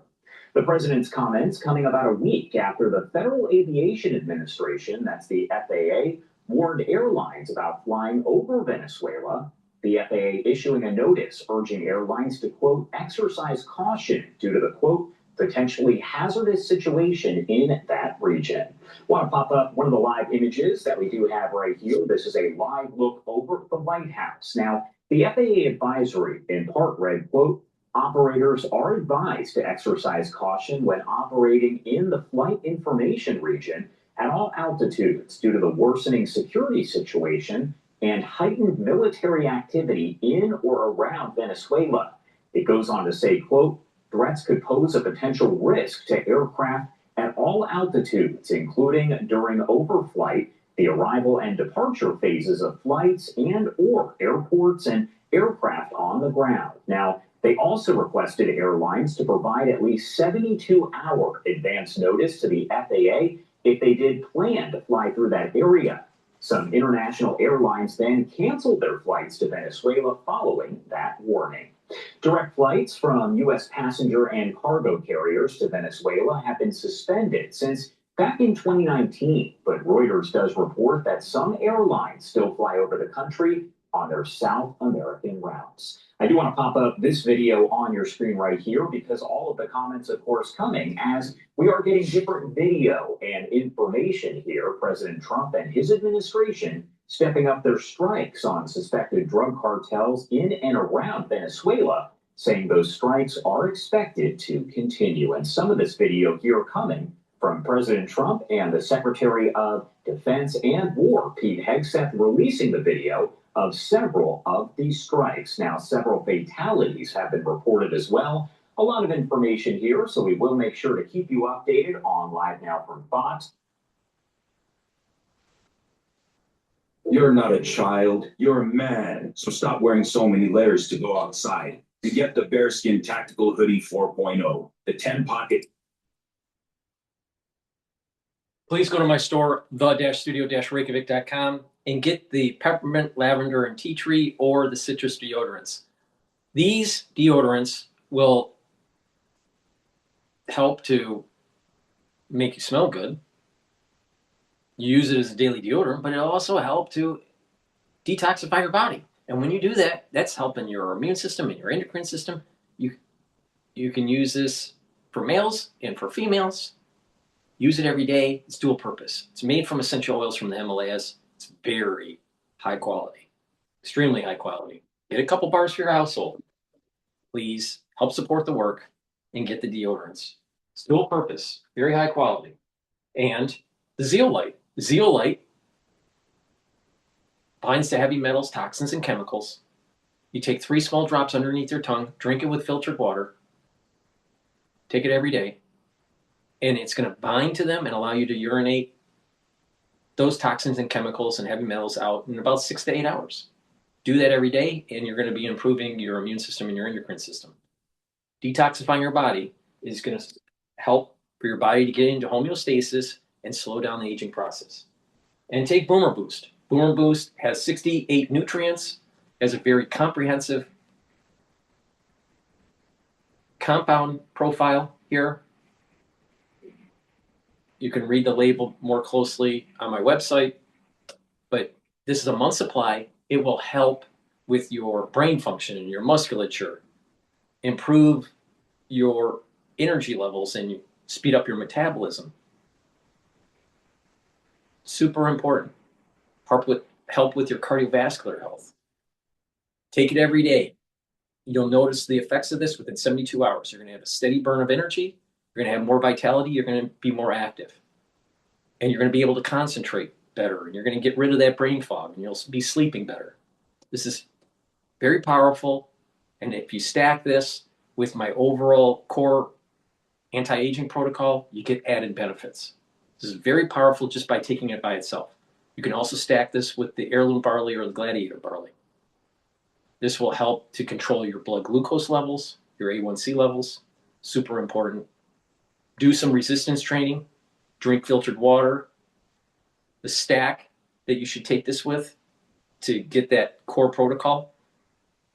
The president's comments coming about a week after the Federal Aviation Administration, that's the FAA, warned airlines about flying over Venezuela. The FAA issuing a notice urging airlines to, quote, exercise caution due to the, quote, potentially hazardous situation in that region. Want to pop up one of the live images that we do have right here. This is a live look over the White House. Now, the FAA advisory in part read, quote, operators are advised to exercise caution when operating in the flight information region at all altitudes due to the worsening security situation and heightened military activity in or around Venezuela. It goes on to say, quote, threats could pose a potential risk to aircraft at all altitudes, including during overflight, the arrival and departure phases of flights and or airports and aircraft on the ground. Now, they also requested airlines to provide at least 72-hour advance notice to the FAA if they did plan to fly through that area. Some international airlines then canceled their flights to Venezuela following that warning. Direct flights from U.S. passenger and cargo carriers to Venezuela have been suspended since back in 2019, but Reuters does report that some airlines still fly over the country on their South American routes. I do want to pop up this video on your screen right here because all of the comments, of course, coming as we are getting different video and information here. President Trump and his administration stepping up their strikes on suspected drug cartels in and around Venezuela, saying those strikes are expected to continue. And some of this video here coming from President Trump and the Secretary of Defense and War, Pete Hegseth, releasing the video of several of these strikes. Now, several fatalities have been reported as well. A lot of information here, so we will make sure to keep you updated on Live Now from Fox. You're not a child, you're a man. So stop wearing so many layers to go outside. To get the Bearskin Tactical Hoodie 4.0, the 10-pocket. Please go to my store, the-studio-reykjavik.com, and get the peppermint, lavender, and tea tree or the citrus deodorants. These deodorants will help to make you smell good. You use it as a daily deodorant, but it'll also help to detoxify your body. And when you do that, that's helping your immune system and your endocrine system. You can use this for males and for females. Use it every day. It's dual purpose. It's made from essential oils from the Himalayas. It's very high quality, extremely high quality. Get a couple bars for your household. Please help support the work and get the deodorants. It's dual purpose, very high quality. And the zeolite. Zeolite binds to heavy metals, toxins, and chemicals. You take 3 small drops underneath your tongue, drink it with filtered water, take it every day, and it's going to bind to them and allow you to urinate those toxins and chemicals and heavy metals out in about 6 to 8 hours. Do that every day, and you're going to be improving your immune system and your endocrine system. Detoxifying your body is going to help for your body to get into homeostasis and slow down the aging process. And take Boomer Boost. Boomer Boost has 68 nutrients, has a very comprehensive compound profile here. You can read the label more closely on my website, but this is a month supply. It will help with your brain function and your musculature, improve your energy levels, and speed up your metabolism. Super important. Help with your cardiovascular health. Take it every day. You'll notice the effects of this within 72 hours. You're going to have a steady burn of energy. You're going to have more vitality. You're going to be more active. And you're going to be able to concentrate better. And you're going to get rid of that brain fog. And you'll be sleeping better. This is very powerful. And if you stack this with my overall core anti-aging protocol, you get added benefits. This is very powerful just by taking it by itself. You can also stack this with the heirloom barley or the gladiator barley. This will help to control your blood glucose levels, your A1C levels, super important. Do some resistance training, drink filtered water. The stack that you should take this with to get that core protocol,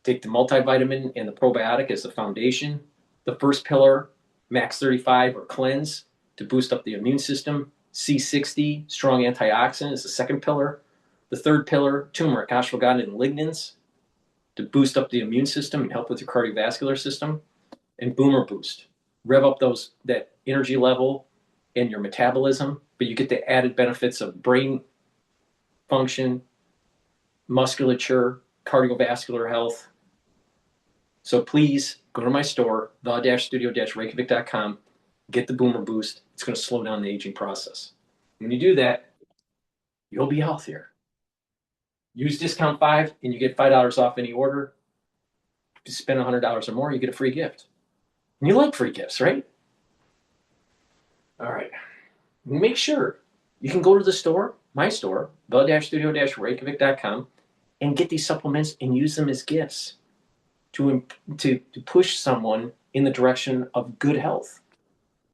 take the multivitamin and the probiotic as the foundation. The first pillar, Max 35 or cleanse to boost up the immune system. C60, strong antioxidant, is the second pillar. The third pillar, turmeric, ashwagandha, and lignans to boost up the immune system and help with your cardiovascular system. And Boomer Boost, rev up that energy level and your metabolism, but you get the added benefits of brain function, musculature, cardiovascular health. So please go to my store, the-studio-reykjavik.com, get the Boomer Boost. It's going to slow down the aging process. When you do that, you'll be healthier. Use discount 5 and you get $5 off any order. If you spend $100 or more, you get a free gift. And you like free gifts, right? All right. Make sure you can go to the store, my store, the-studio-reykjavik.com, and get these supplements and use them as gifts to push someone in the direction of good health.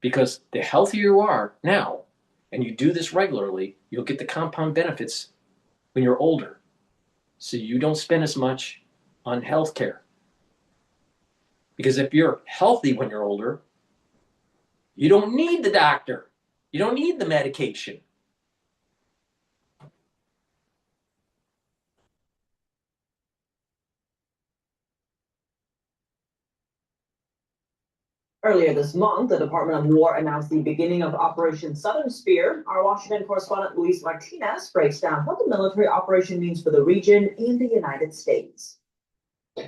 Because the healthier you are now, and you do this regularly, you'll get the compound benefits when you're older. So you don't spend as much on health care. Because if you're healthy when you're older, you don't need the doctor. You don't need the medication. Earlier this month, the Department of War announced the beginning of Operation Southern Spear. Our Washington correspondent Luis Martinez breaks down what the military operation means for the region and the United States.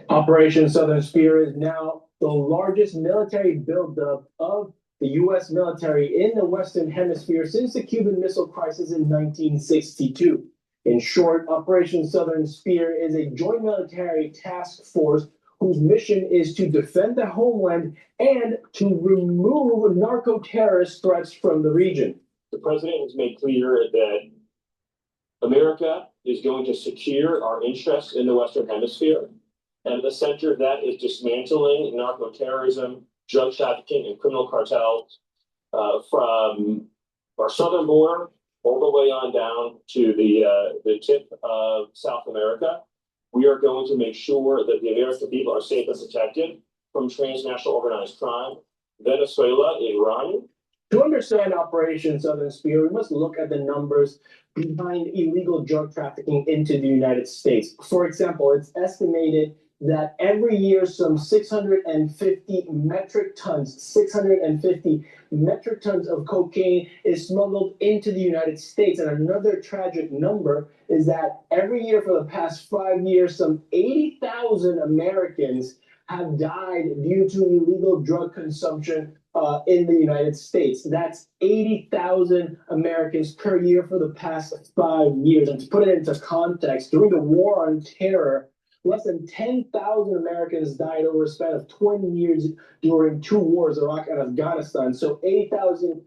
Operation Southern Spear is now the largest military buildup of the U.S. military in the Western Hemisphere since the Cuban Missile Crisis in 1962. In short, Operation Southern Spear is a joint military task force whose mission is to defend the homeland and to remove narco-terrorist threats from the region. The president has made clear that America is going to secure our interests in the Western Hemisphere. And the center of that is dismantling narco-terrorism, drug trafficking, and criminal cartels from our southern border all the way on down to the tip of South America. We are going to make sure that the American people are safe and protected. from transnational organized crime, Venezuela, Iran. To understand Operation Southern Spear, we must look at the numbers behind illegal drug trafficking into the United States. For example, it's estimated that every year some 650 metric tons of cocaine is smuggled into the United States. And another tragic number is that every year for the past 5 years, some 80,000 Americans have died due to illegal drug consumption in the United States. That's 80,000 Americans per year for the past 5 years. And to put it into context, during the war on terror, less than 10,000 Americans died over a span of 20 years during 2 wars, Iraq and Afghanistan. So 80,000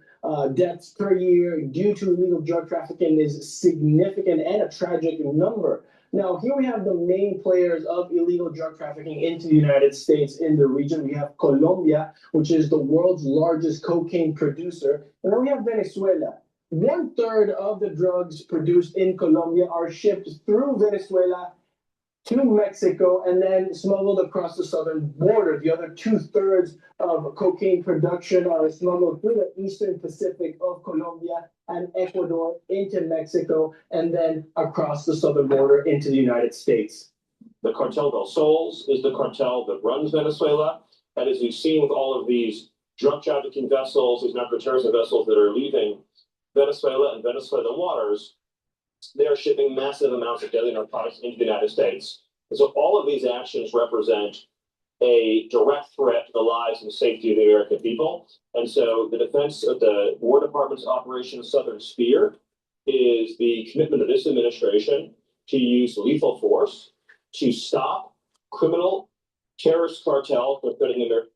deaths per year due to illegal drug trafficking is significant and a tragic number. Now, here we have the main players of illegal drug trafficking into the United States in the region. We have Colombia, which is the world's largest cocaine producer. And then we have Venezuela. 1/3 of the drugs produced in Colombia are shipped through Venezuela to Mexico and then smuggled across the southern border. The other 2/3 of cocaine production are smuggled through the eastern Pacific of Colombia and Ecuador into Mexico and then across the southern border into the United States. The Cartel del Soles is the cartel that runs Venezuela. And as we've seen with all of these drug trafficking vessels, these narcoterrorism vessels that are leaving Venezuela and Venezuelan waters, they are shipping massive amounts of deadly narcotics into the United States. And so all of these actions represent a direct threat to the lives and safety of the American people. And so the defense of the War Department's Operation Southern Spear is the commitment of this administration to use lethal force to stop criminal terrorist cartel from threatening American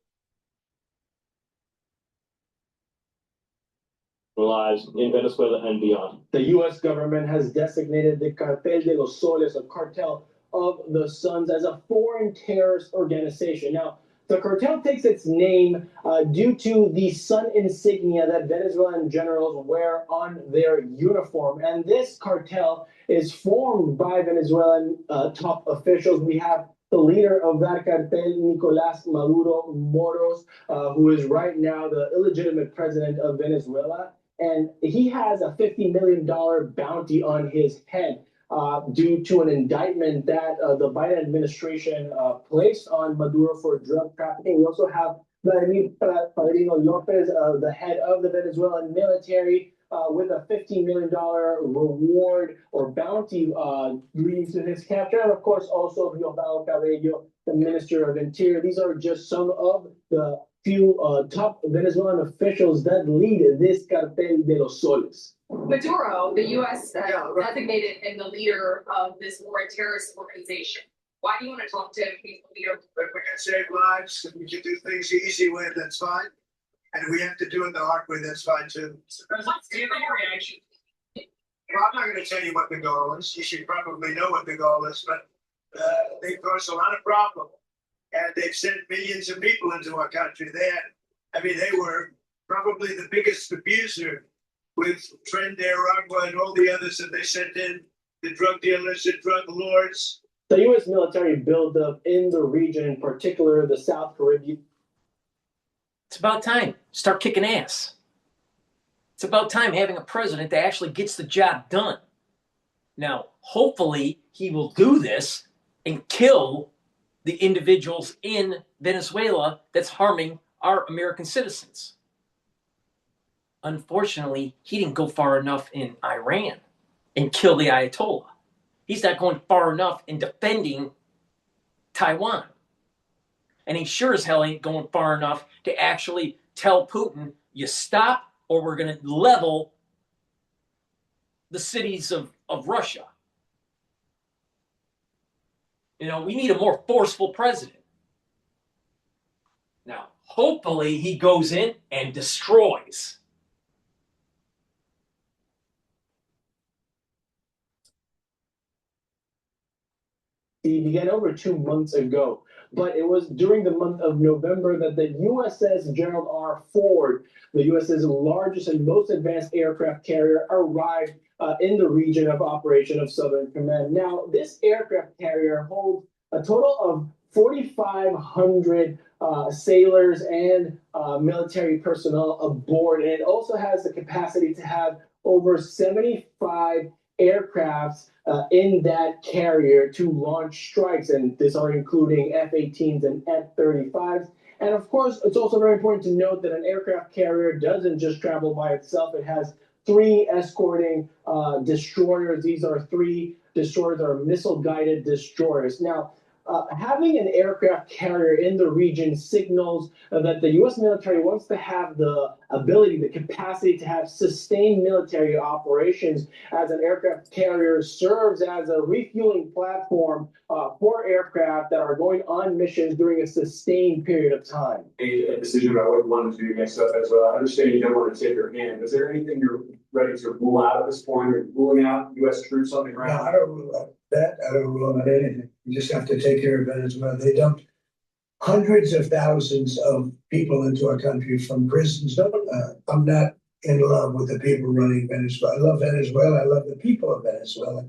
lives in Venezuela and beyond. The U.S. government has designated the Cartel de los Soles, a cartel of the Suns, as a foreign terrorist organization. Now, the cartel takes its name due to the sun insignia that Venezuelan generals wear on their uniform. And this cartel is formed by Venezuelan top officials. We have the leader of that cartel, Nicolás Maduro Moros, who is right now the illegitimate president of Venezuela. And he has a $50 million bounty on his head due to an indictment that the Biden administration placed on Maduro for drug trafficking. We also have Vladimir Padrino Lopez, the head of the Venezuelan military, with a $15 million reward or bounty leading to his capture. And of course, also Riobal Cabello, the Minister of Interior. These are just some of the few top Venezuelan officials that lead this Cartel de los Soles. Maduro, the U.S. designated him the leader of this war terrorist organization. Why do you want to talk to him? He's the leader. But we can save lives. If we can do things the easy way, that's fine. And if we have to do it the hard way, that's fine too. What's your reaction? Well, I'm not going to tell you what the goal is. You should probably know what the goal is, but they cause a lot of problems. And they've sent millions of people into our country. They were probably the biggest abuser with Tren de Aragua and all the others that they sent in, the drug dealers, the drug lords. The U.S. military buildup in the region, in particular the South Caribbean. It's about time. Start kicking ass. It's about time having a president that actually gets the job done. Now, hopefully, he will do this and kill the individuals in Venezuela that's harming our American citizens. Unfortunately, he didn't go far enough in Iran and kill the Ayatollah. He's not going far enough in defending Taiwan. And he sure as hell ain't going far enough to actually tell Putin, you stop or we're going to level the cities of Russia. You know, we need a more forceful president. Now, hopefully he goes in and destroys. He began over 2 months ago, but it was during the month of November that the USS Gerald R. Ford, the US's largest and most advanced aircraft carrier, arrived in the region of operation of Southern Command. Now, this aircraft carrier holds a total of 4,500 sailors and military personnel aboard. And it also has the capacity to have over 75 aircrafts in that carrier to launch strikes. And these are including F-18s and F-35s. And of course, it's also very important to note that an aircraft carrier doesn't just travel by itself. It has 3 escorting destroyers. These are 3 destroyers that are missile-guided destroyers. Now, having an aircraft carrier in the region signals that the U.S. military wants to have the ability, the capacity to have sustained military operations, as an aircraft carrier serves as a refueling platform for aircraft that are going on missions during a sustained period of time. A decision about what you want to do next up as well. I understand you don't want to take your hand. Is there anything you're ready to rule out at this point? Are you ruling out U.S. troops on the ground? No, I don't rule out that. I don't rule out anything. You just have to take care of Venezuela. They dumped hundreds of thousands of people into our country from prisons. I'm not in love with the people running Venezuela. I love Venezuela. I love the people of Venezuela.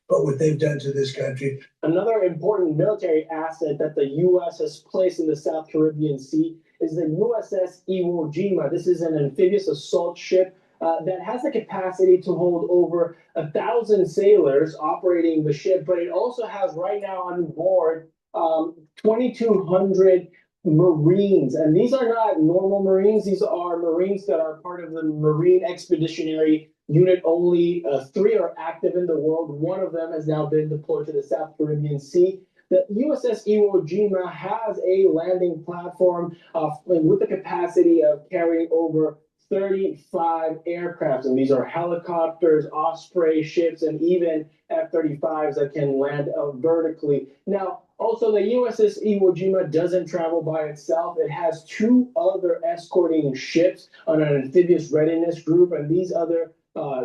But what they've done to this country. Another important military asset that the U.S. has placed in the South Caribbean Sea is the USS Iwo Jima. This is an amphibious assault ship that has the capacity to hold over 1,000 sailors operating the ship, but it also has right now on board 2,200 Marines. And these are not normal Marines. These are Marines that are part of the Marine Expeditionary Unit. Only 3 are active in the world. 1 of them has now been deployed to the South Caribbean Sea. The USS Iwo Jima has a landing platform with the capacity of carrying over 35 aircrafts, and these are helicopters, Osprey ships, and even F-35s that can land vertically. Now, also, the USS Iwo Jima doesn't travel by itself. It has 2 other escorting ships on an amphibious readiness group, and these other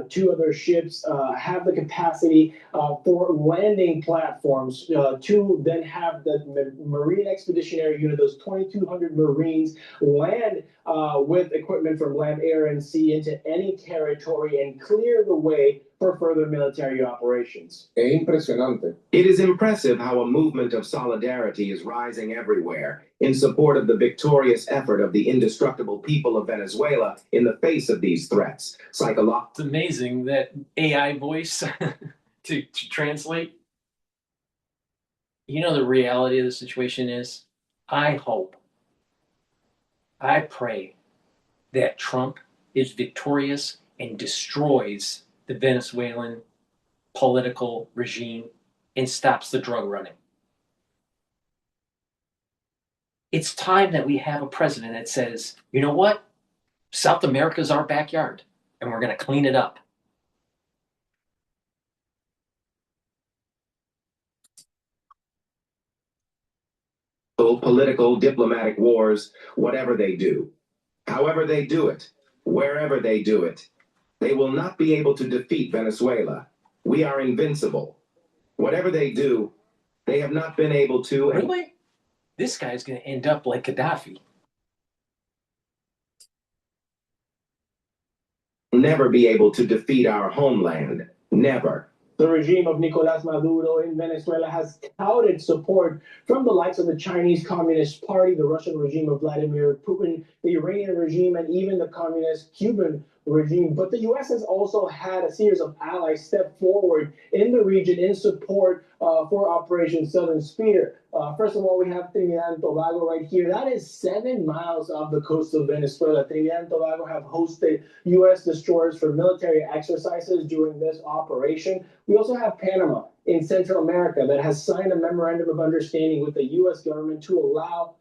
2 other ships have the capacity for landing platforms to then have the Marine Expeditionary Unit, those 2,200 Marines, land with equipment from land, air, and sea into any territory and clear the way for further military operations. It is impressive how a movement of solidarity is rising everywhere in support of the victorious effort of the indestructible people of Venezuela in the face of these threats. It's amazing that AI voice to translate. You know, the reality of the situation is, I hope, I pray that Trump is victorious and destroys the Venezuelan political regime and stops the drug running. It's time that we have a president that says, you know what? South America is our backyard, and we're going to clean it up. Political, diplomatic wars, whatever they do, however they do it, wherever they do it, they will not be able to defeat Venezuela. We are invincible. Whatever they do, they have not been able to. Really? This guy's going to end up like Gaddafi. Never be able to defeat our homeland. Never. The regime of Nicolás Maduro in Venezuela has touted support from the likes of the Chinese Communist Party, the Russian regime of Vladimir Putin, the Iranian regime, and even the communist Cuban regime. But the U.S. has also had a series of allies step forward in the region in support for Operation Southern Spear. First of all, we have Trinidad and Tobago right here. That is 7 miles off the coast of Venezuela. Trinidad and Tobago have hosted U.S. destroyers for military exercises during this operation. We also have Panama in Central America that has signed a memorandum of understanding with the U.S. government to allow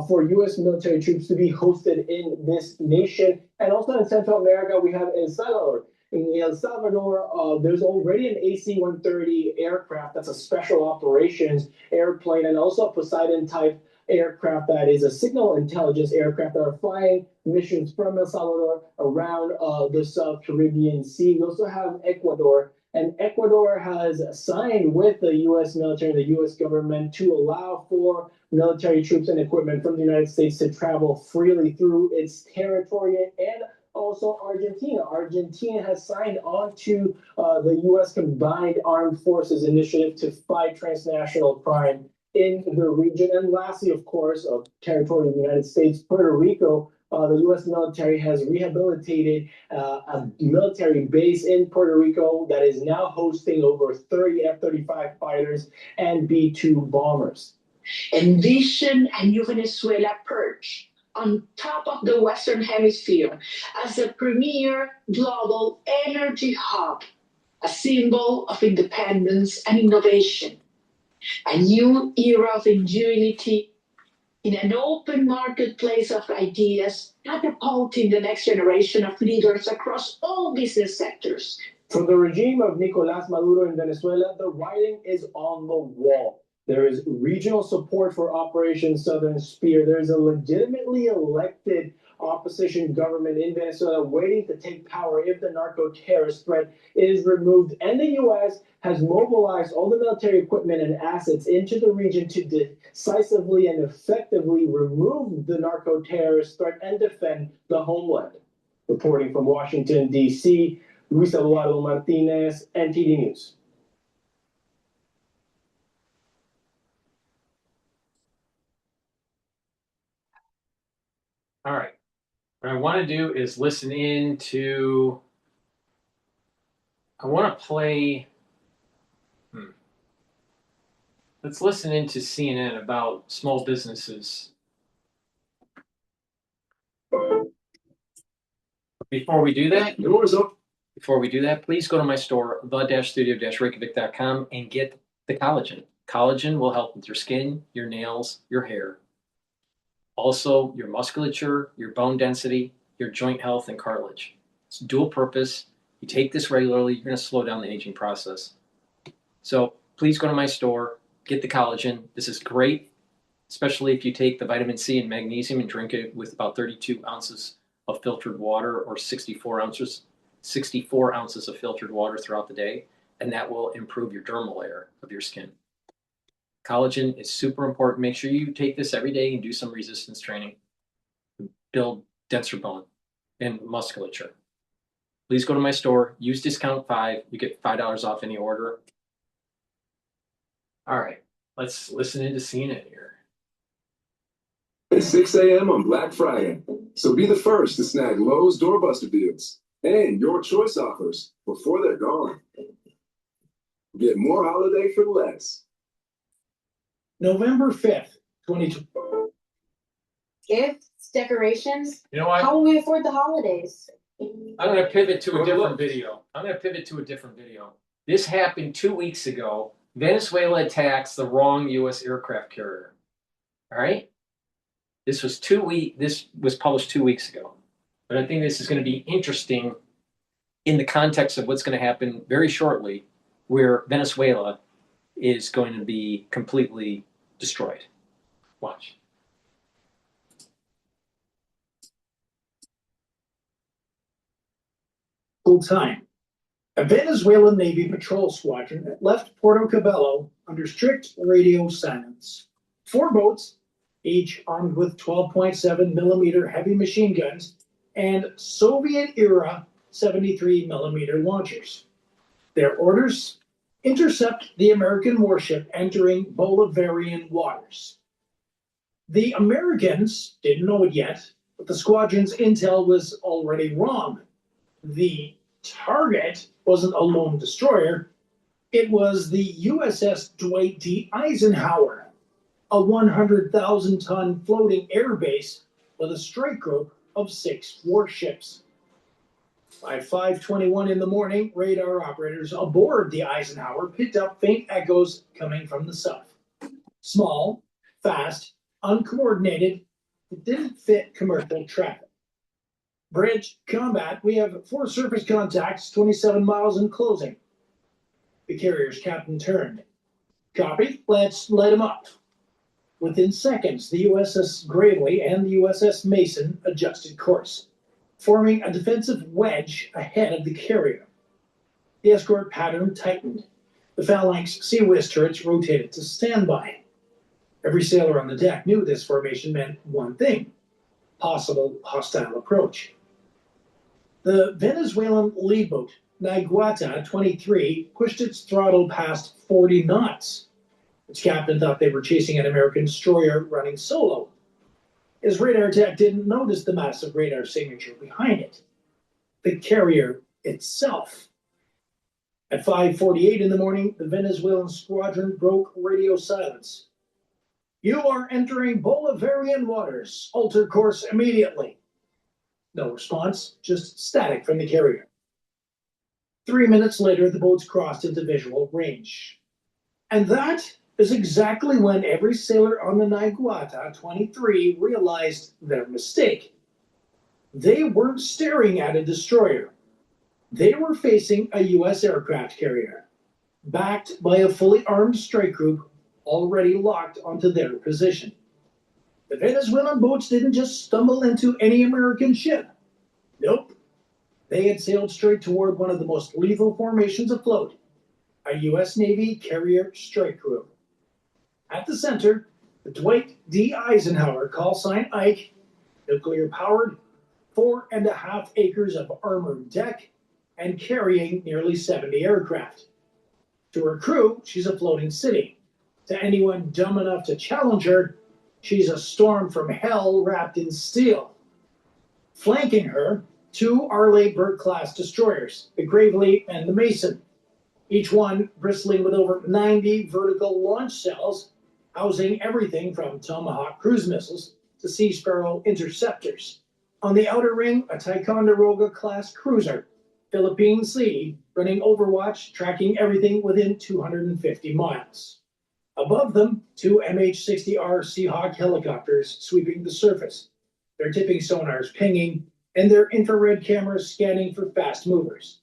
for U.S. military troops to be hosted in this nation. And also in Central America, we have El Salvador. In El Salvador, there's already an AC-130 aircraft that's a special operations airplane, and also a Poseidon-type aircraft that is a signal intelligence aircraft that are flying missions from El Salvador around the South Caribbean Sea. We also have Ecuador, and Ecuador has signed with the U.S. military and the U.S. government to allow for military troops and equipment from the United States to travel freely through its territory. And also Argentina. Argentina has signed on to the U.S. Combined Armed Forces Initiative to fight transnational crime in the region. And lastly, of course, of territory of the United States, Puerto Rico. The U.S. military has rehabilitated a military base in Puerto Rico that is now hosting over 30 F-35 fighters and B-2 bombers. Envision a new Venezuela perched on top of the Western Hemisphere as a premier global energy hub, a symbol of independence and innovation, a new era of ingenuity in an open marketplace of ideas, catapulting the next generation of leaders across all business sectors. From the regime of Nicolás Maduro in Venezuela, the writing is on the wall. There is regional support for Operation Southern Spear. There is a legitimately elected opposition government in Venezuela waiting to take power if the narco-terrorist threat is removed. And the U.S. has mobilized all the military equipment and assets into the region to decisively and effectively remove the narco-terrorist threat and defend the homeland. Reporting from Washington, D.C., Luis Eduardo Martinez, NTD News. All right. What I want to do is listen in to, I want to play, let's listen into CNN about small businesses. Before we do that, please go to my store, the-studio-reykjavik.com, and get the collagen. Collagen will help with your skin, your nails, your hair. Also, your musculature, your bone density, your joint health, and cartilage. It's dual purpose. You take this regularly, you're going to slow down the aging process. So please go to my store, get the collagen. This is great, especially if you take the vitamin C and magnesium and drink it with about 32 ounces of filtered water or 64 ounces of filtered water throughout the day, and that will improve your dermal layer of your skin. Collagen is super important. Make sure you take this every day and do some resistance training. Build denser bone and musculature. Please go to my store, use discount 5. You get $5 off any order. All right, let's listen into CNN here. At 6 a.m. on Black Friday. So be the first to snag Lowe's doorbuster deals and your choice offers before they're gone. Get more holiday for less. November 5th, 2020. Gifts, decorations. You know what? How will we afford the holidays? I'm going to pivot to a different video. This happened 2 weeks ago. Venezuela attacks the wrong U.S. aircraft carrier. All right? This was published 2 weeks ago. But I think this is going to be interesting in the context of what's going to happen very shortly, where Venezuela is going to be completely destroyed. Watch. Full time. A Venezuelan Navy patrol squadron left Puerto Cabello under strict radio silence. 4 boats, each armed with 12.7 millimeter heavy machine guns and Soviet-era 73 millimeter launchers. Their orders: intercept the American warship entering Bolivarian waters. The Americans didn't know it yet, but the squadron's intel was already wrong. The target wasn't a lone destroyer. It was the USS Dwight D. Eisenhower, a 100,000-ton floating air base with a strike group of 6 warships. By 5:21 in the morning, radar operators aboard the Eisenhower picked up faint echoes coming from the south. Small, fast, uncoordinated, it didn't fit commercial traffic. Bridge, combat, we have 4 surface contacts, 27 miles in closing. The carrier's captain turned. Copy, let's light him up. Within seconds, the USS Gravely and the USS Mason adjusted course, forming a defensive wedge ahead of the carrier. The escort pattern tightened. The Phalanx Sea Whiz turrets rotated to standby. Every sailor on the deck knew this formation meant one thing: possible hostile approach. The Venezuelan lead boat, Naiguata 23, pushed its throttle past 40 knots. Its captain thought they were chasing an American destroyer running solo. His radar tech didn't notice the massive radar signature behind it, the carrier itself. At 5:48 in the morning, the Venezuelan squadron broke radio silence. You are entering Bolivarian waters. Alter course immediately. No response, just static from the carrier. 3 minutes later, the boats crossed into visual range. And that is exactly when every sailor on the Naiguata 23 realized their mistake. They weren't staring at a destroyer. They were facing a U.S. aircraft carrier, backed by a fully armed strike group already locked onto their position. The Venezuelan boats didn't just stumble into any American ship. Nope. They had sailed straight toward one of the most lethal formations afloat, a U.S. Navy carrier strike group. At the center, the Dwight D. Eisenhower call sign Ike, nuclear-powered, 4.5 acres of armored deck, and carrying nearly 70 aircraft. To her crew, she's a floating city. To anyone dumb enough to challenge her, she's a storm from hell wrapped in steel. Flanking her, 2 Arleigh Burke-class destroyers, the Gravely and the Mason, each one bristling with over 90 vertical launch cells, housing everything from Tomahawk cruise missiles to Sea Sparrow interceptors. On the outer ring, a Ticonderoga-class cruiser, Philippine Sea, running Overwatch, tracking everything within 250 miles. Above them, 2 MH-60R Seahawk helicopters sweeping the surface, their tipping sonars pinging, and their infrared cameras scanning for fast movers.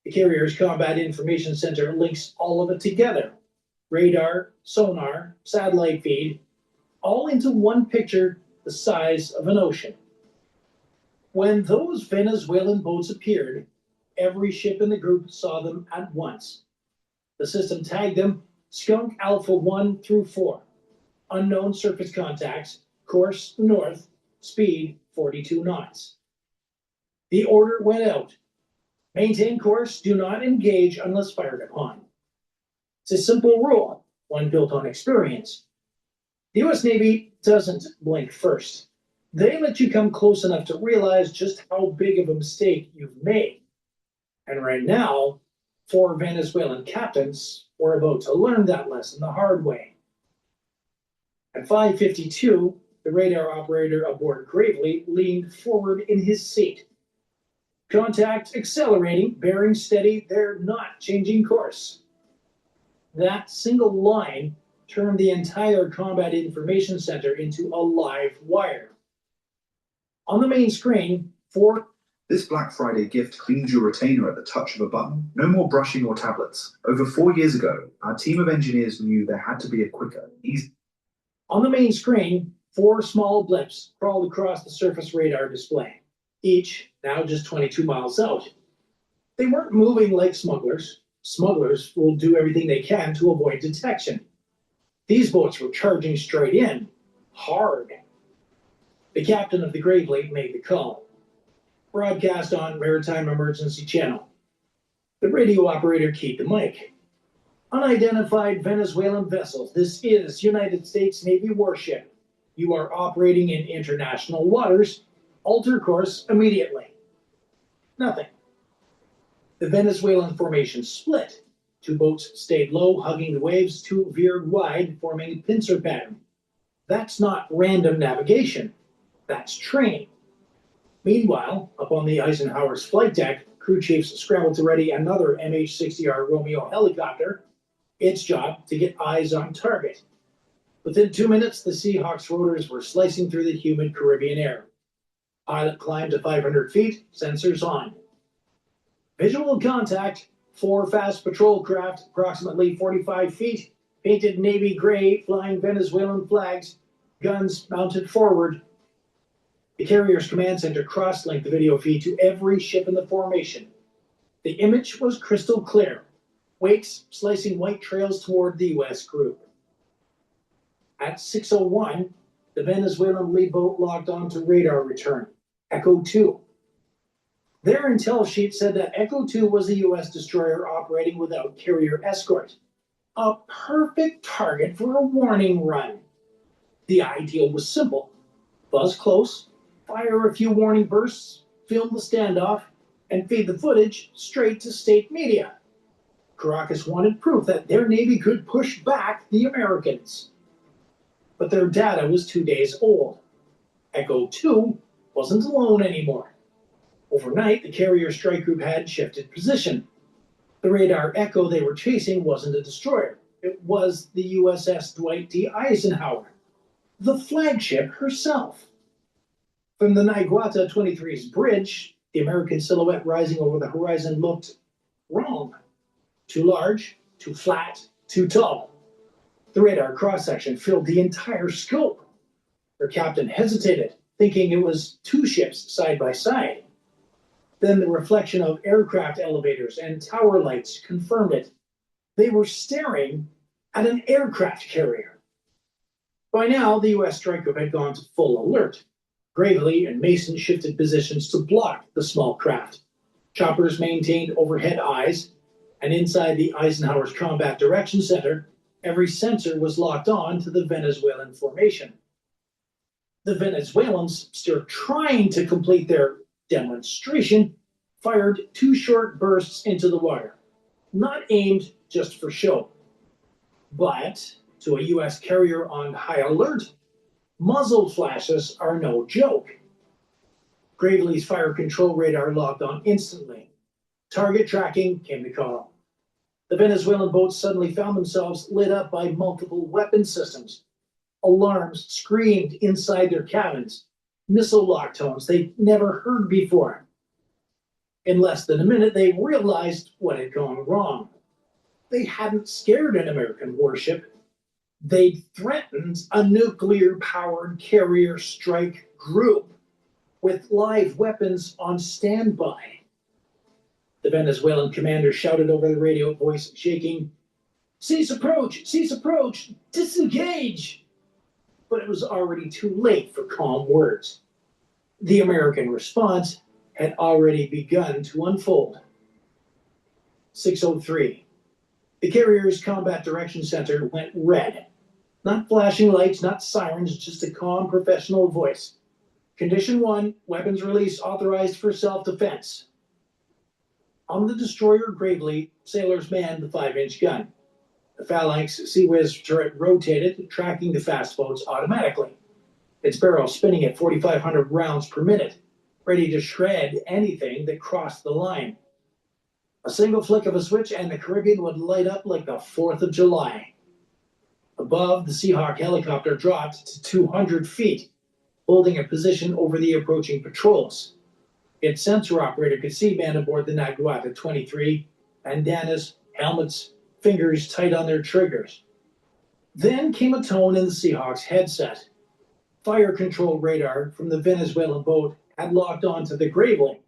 The carrier's Combat Information Center links all of it together. Radar, sonar, satellite feed, all into one picture the size of an ocean. When those Venezuelan boats appeared, every ship in the group saw them at once. The system tagged them Skunk Alpha 1 through 4. Unknown surface contacts, course north, speed 42 knots. The order went out. Maintain course, do not engage unless fired upon. It's a simple rule, one built on experience. The U.S. Navy doesn't blink first. They let you come close enough to realize just how big of a mistake you've made. And right now, 4 Venezuelan captains were about to learn that lesson the hard way. At 5:52, the radar operator aboard Gravely leaned forward in his seat. Contact accelerating, bearing steady, they're not changing course. That single line turned the entire Combat Information Center into a live wire. On the main screen, 4. This Black Friday gift cleans your retainer at the touch of a button. No more brushing or tablets. Over 4 years ago, our team of engineers knew there had to be a quicker, easier. On the main screen, 4 small blips crawled across the surface radar display, each now just 22 miles out. They weren't moving like smugglers. Smugglers will do everything they can to avoid detection. These boats were charging straight in, hard. The captain of the Gravely made the call. Broadcast on Maritime Emergency Channel. The radio operator keyed the mic. Unidentified Venezuelan vessels. This is United States Navy warship. You are operating in international waters. Alter course immediately. Nothing. The Venezuelan formation split. 2 boats stayed low, hugging the waves. 2 veered wide, forming a pincer pattern. That's not random navigation. That's training. Meanwhile, up on the Eisenhower's flight deck, crew chiefs scrambled to ready another MH-60R Romeo helicopter, its job to get eyes on target. Within 2 minutes, the Seahawk's rotors were slicing through the humid Caribbean air. Pilot climbed to 500 feet, sensors on. Visual contact, 4 fast patrol craft, approximately 45 feet, painted navy gray, flying Venezuelan flags, guns mounted forward. The carrier's command center cross-linked the video feed to every ship in the formation. The image was crystal clear, wakes slicing white trails toward the U.S. group. At 6:01, the Venezuelan lead boat locked onto radar return, Echo 2. Their intel sheet said that Echo 2 was a U.S. destroyer operating without carrier escort. A perfect target for a warning run. The idea was simple. Buzz close, fire a few warning bursts, film the standoff, and feed the footage straight to state media. Caracas wanted proof that their Navy could push back the Americans. But their data was 2 days old. Echo 2 wasn't alone anymore. Overnight, the carrier strike group had shifted position. The radar Echo they were chasing wasn't a destroyer. It was the USS Dwight D. Eisenhower, the flagship herself. From the Naiguata 23's bridge, the American silhouette rising over the horizon looked wrong. Too large, too flat, too tall. The radar cross-section filled the entire scope. Their captain hesitated, thinking it was two ships side by side. Then the reflection of aircraft elevators and tower lights confirmed it. They were staring at an aircraft carrier. By now, the U.S. strike group had gone to full alert. Gravely and Mason shifted positions to block the small craft. Choppers maintained overhead eyes, and inside the Eisenhower's Combat Direction Center, every sensor was locked on to the Venezuelan formation. The Venezuelans, still trying to complete their demonstration, fired 2 short bursts into the water, not aimed just for show. But to a U.S. carrier on high alert, muzzle flashes are no joke. Gravely's fire control radar locked on instantly. Target tracking came the call. The Venezuelan boats suddenly found themselves lit up by multiple weapon systems. Alarms screamed inside their cabins, missile lock tones they'd never heard before. In less than a minute, they realized what had gone wrong. They hadn't scared an American warship. They'd threatened a nuclear-powered carrier strike group with live weapons on standby. The Venezuelan commander shouted over the radio, voice shaking, "Cease approach, disengage!" But it was already too late for calm words. The American response had already begun to unfold. 6:03. The carrier's Combat Direction Center went red. Not flashing lights, not sirens, just a calm professional voice. Condition 1, weapons release authorized for self-defense. On the destroyer Gravely, sailors manned the 5-inch gun. The Phalanx Sea Whiz turret rotated, tracking the fast boats automatically. Its barrel spinning at 4,500 rounds per minute, ready to shred anything that crossed the line. A single flick of a switch and the Caribbean would light up like the 4th of July. Above, the Seahawk helicopter dropped to 200 feet, holding a position over the approaching patrols. Its sensor operator could see men aboard the Naiguata 23, bandanas, helmets, fingers tight on their triggers. Then came a tone in the Seahawk's headset. Fire control radar from the Venezuelan boat had locked onto the Gravely.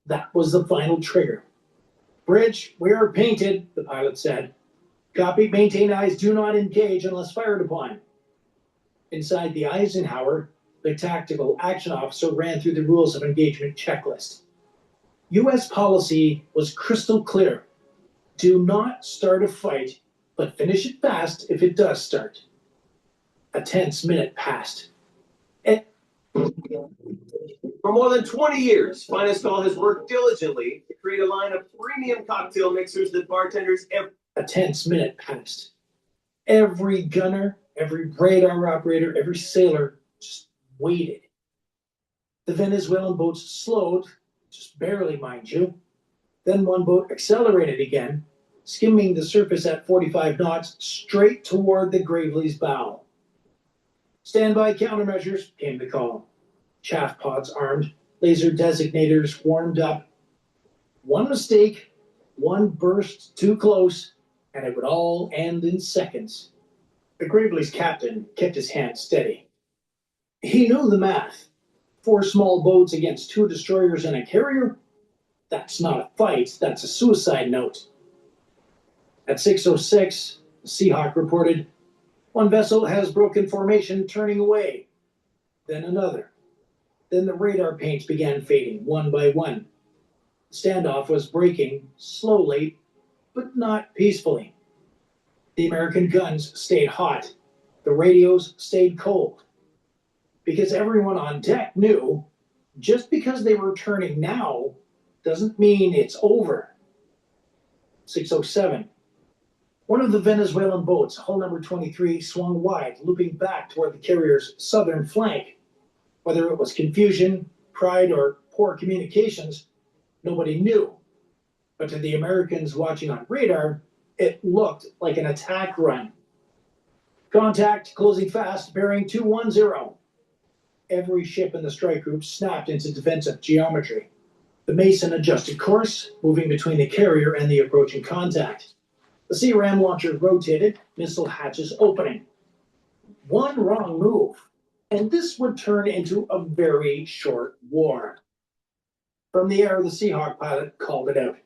That was the final trigger. "Bridge, we are painted," the pilot said. "Copy, maintain eyes, do not engage unless fired upon." Inside the Eisenhower, the tactical action officer ran through the rules of engagement checklist. U.S. policy was crystal clear. Do not start a fight, but finish it fast if it does start. A tense minute passed. For more than 20 years, Finest Call has worked diligently to create a line of premium cocktail mixers that bartenders A tense minute passed. Every gunner, every radar operator, every sailor just waited. The Venezuelan boats slowed, just barely, mind you. Then one boat accelerated again, skimming the surface at 45 knots straight toward the Gravely's bow. "Standby countermeasures," came the call. Chaff pods armed, laser designators warmed up. One mistake, one burst too close, and it would all end in seconds. The Gravely's captain kept his hand steady. He knew the math. 4 small boats against 2 destroyers and a carrier? That's not a fight, that's a suicide note. At 6:06, the Seahawk reported, "One vessel has broken formation, turning away." Then another. Then the radar paints began fading, one by one. The standoff was breaking, slowly, but not peacefully. The American guns stayed hot. The radios stayed cold. Because everyone on deck knew just because they were turning now doesn't mean it's over. 6:07. One of the Venezuelan boats, hull number 23, swung wide, looping back toward the carrier's southern flank. Whether it was confusion, pride, or poor communications, nobody knew. But to the Americans watching on radar, it looked like an attack run. Contact closing fast, bearing 210. Every ship in the strike group snapped into defensive geometry. The Mason adjusted course, moving between the carrier and the approaching contact. The Sea Ram launcher rotated, missile hatches opening. One wrong move, and this would turn into a very short war. From the air, the Seahawk pilot called it out.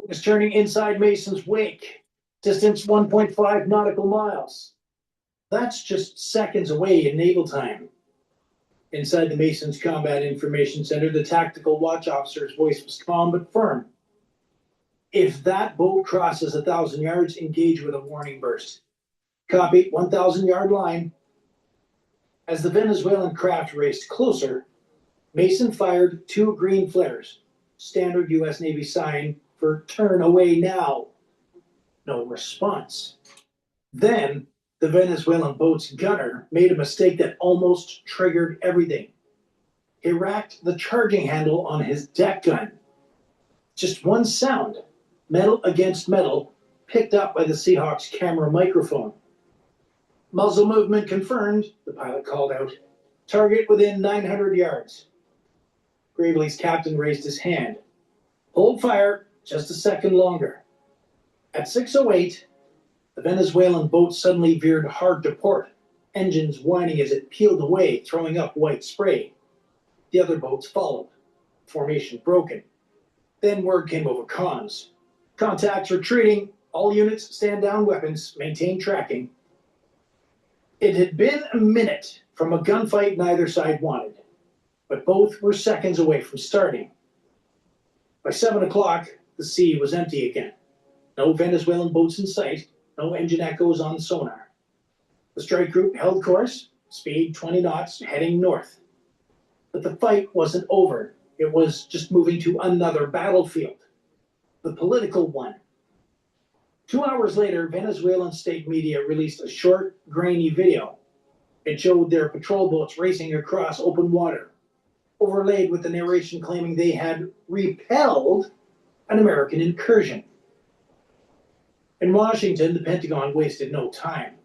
It was turning inside Mason's wake, distance 1.5 nautical miles. That's just seconds away in naval time. Inside the Mason's Combat Information Center, the tactical watch officer's voice was calm but firm. If that boat crosses 1,000 yards, engage with a warning burst. Copy, 1,000-yard line. As the Venezuelan craft raced closer, Mason fired 2 green flares, standard U.S. Navy sign for turn away now. No response. Then the Venezuelan boat's gunner made a mistake that almost triggered everything. He racked the charging handle on his deck gun. Just one sound, metal against metal, picked up by the Seahawk's camera microphone. Muzzle movement confirmed, the pilot called out. Target within 900 yards. Gravely's captain raised his hand. Hold fire just a second longer. At 6:08, the Venezuelan boat suddenly veered hard to port, engines whining as it peeled away, throwing up white spray. The other boats followed, formation broken. Then word came over comms. Contacts retreating, all units stand down weapons, maintain tracking. It had been a minute from a gunfight neither side wanted, but both were seconds away from starting. By 7 o'clock, the sea was empty again. No Venezuelan boats in sight, no engine echoes on sonar. The strike group held course, speed 20 knots, heading north. But the fight wasn't over. It was just moving to another battlefield, the political one. 2 hours later, Venezuelan state media released a short, grainy video. It showed their patrol boats racing across open water, overlaid with the narration claiming they had repelled an American incursion. In Washington, the Pentagon wasted no time.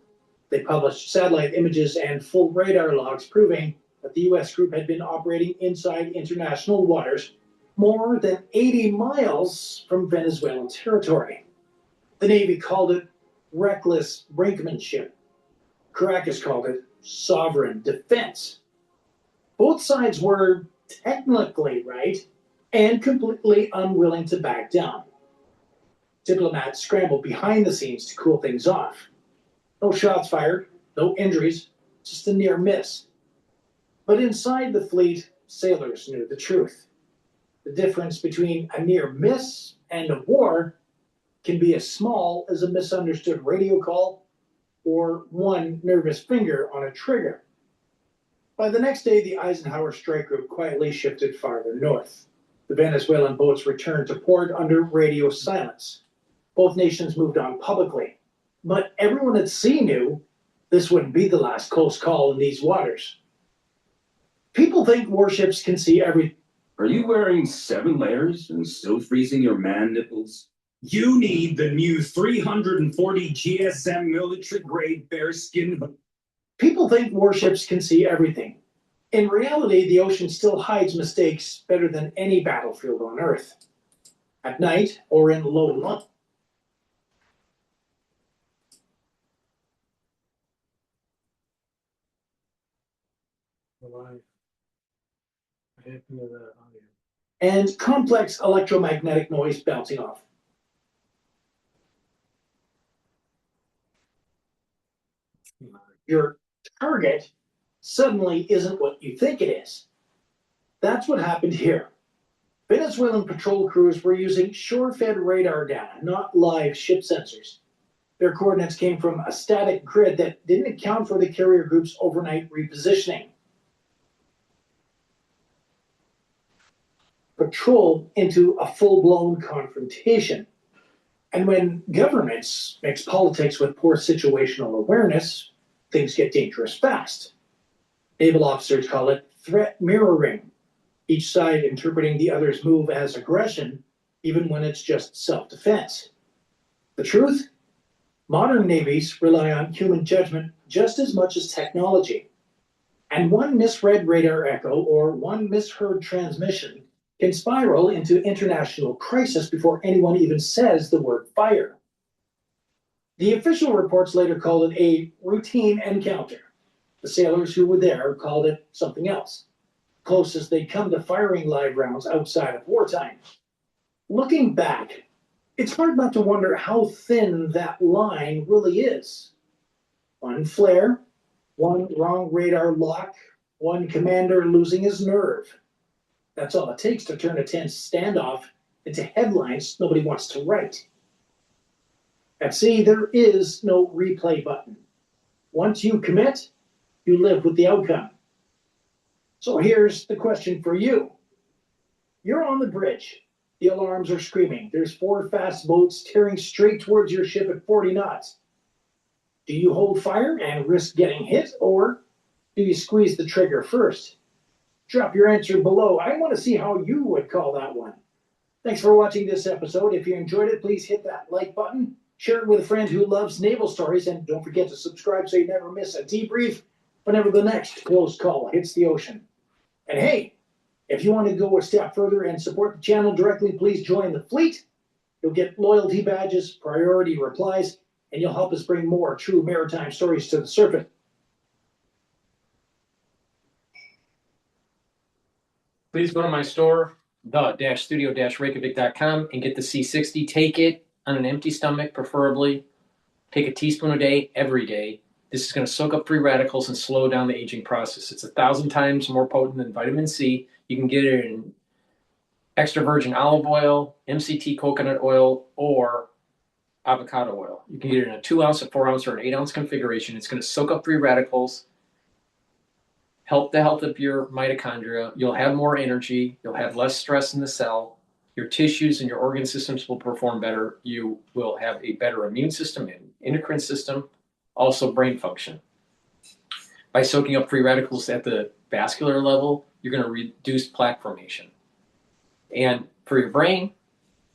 They published satellite images and full radar logs proving that the U.S. group had been operating inside international waters more than 80 miles from Venezuelan territory. The Navy called it reckless brinkmanship. Caracas called it sovereign defense. Both sides were technically right and completely unwilling to back down. Diplomats scrambled behind the scenes to cool things off. No shots fired, no injuries, just a near miss. But inside the fleet, sailors knew the truth. The difference between a near miss and a war can be as small as a misunderstood radio call or one nervous finger on a trigger. By the next day, the Eisenhower strike group quietly shifted farther north. The Venezuelan boats returned to port under radio silence. Both nations moved on publicly. But everyone at sea knew this wouldn't be the last close call in these waters. People think warships can see everything. Are you wearing 7 layers and still freezing your man nipples? You need the new 340 GSM military-grade bearskin. People think warships can see everything. In reality, the ocean still hides mistakes better than any battlefield on Earth. At night or in low light. And complex electromagnetic noise bouncing off. Your target suddenly isn't what you think it is. That's what happened here. Venezuelan patrol crews were using shore-fed radar data, not live ship sensors. Their coordinates came from a static grid that didn't account for the carrier group's overnight repositioning. Patrol into a full-blown confrontation. And when governments mix politics with poor situational awareness, things get dangerous fast. Naval officers call it threat mirroring, each side interpreting the other's move as aggression, even when it's just self-defense. The truth? Modern navies rely on human judgment just as much as technology. And one misread radar echo or one misheard transmission can spiral into international crisis before anyone even says the word fire. The official reports later called it a routine encounter. The sailors who were there called it something else, closest they come to firing live rounds outside of wartime. Looking back, it's hard not to wonder how thin that line really is. One flare, one wrong radar lock, one commander losing his nerve. That's all it takes to turn a tense standoff into headlines nobody wants to write. At sea, there is no replay button. Once you commit, you live with the outcome. So here's the question for you. You're on the bridge. The alarms are screaming. There's 4 fast boats tearing straight towards your ship at 40 knots. Do you hold fire and risk getting hit, or do you squeeze the trigger first? Drop your answer below. I want to see how you would call that one. Thanks for watching this episode. If you enjoyed it, please hit that like button, share it with a friend who loves naval stories, and don't forget to subscribe so you never miss a debrief whenever the next close call hits the ocean. And hey, if you want to go a step further and support the channel directly, please join the fleet. You'll get loyalty badges, priority replies, and you'll help us bring more true maritime stories to the surface. Please go to my store, the-studio-reykjavik.com, and get the C60. Take it on an empty stomach, preferably. Take a teaspoon a day, every day. This is going to soak up free radicals and slow down the aging process. It's 1,000 times more potent than vitamin C. You can get it in extra virgin olive oil, MCT coconut oil, or avocado oil. You can get it in a 2-ounce, a 4-ounce, or an 8-ounce configuration. It's going to soak up free radicals, help the health of your mitochondria. You'll have more energy. You'll have less stress in the cell. Your tissues and your organ systems will perform better. You will have a better immune system and endocrine system, also brain function. By soaking up free radicals at the vascular level, you're going to reduce plaque formation. And for your brain,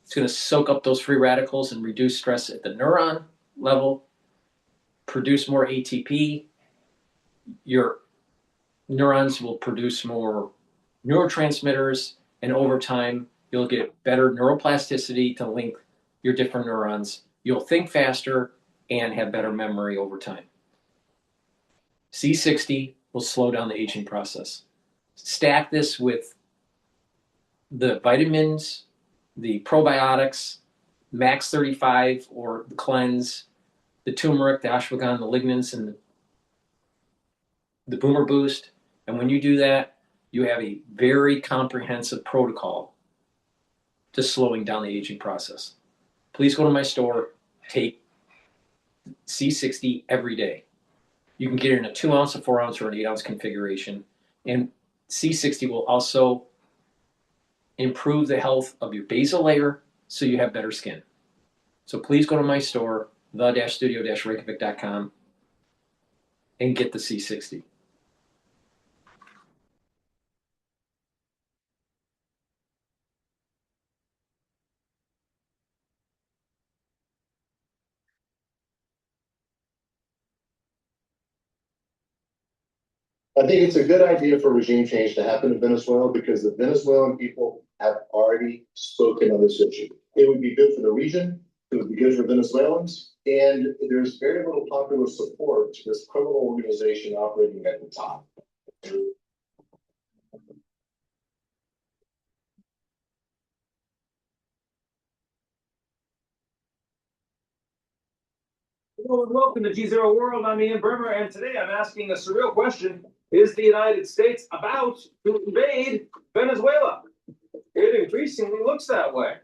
it's going to soak up those free radicals and reduce stress at the neuron level, produce more ATP. Your neurons will produce more neurotransmitters, and over time, you'll get better neuroplasticity to link your different neurons. You'll think faster and have better memory over time. C60 will slow down the aging process. Stack this with the vitamins, the probiotics, Max 35 or the cleanse, the turmeric, the ashwagandha, the lignans, and the boomer boost. And when you do that, you have a very comprehensive protocol to slowing down the aging process. Please go to my store, take C60 every day. You can get it in a 2-ounce, a 4-ounce, or an 8-ounce configuration. And C60 will also improve the health of your basal layer so you have better skin. So please go to my store, the-studio-reykjavik.com, and get the C60. I think it's a good idea for regime change to happen in Venezuela because the Venezuelan people have already spoken on this issue. It would be good for the region, it would be good for Venezuelans, and there's very little popular support to this criminal organization operating at the top. Hello and welcome to G0 World. I'm Ian Bremmer, and today I'm asking a surreal question. Is the United States about to invade Venezuela? It increasingly looks that way.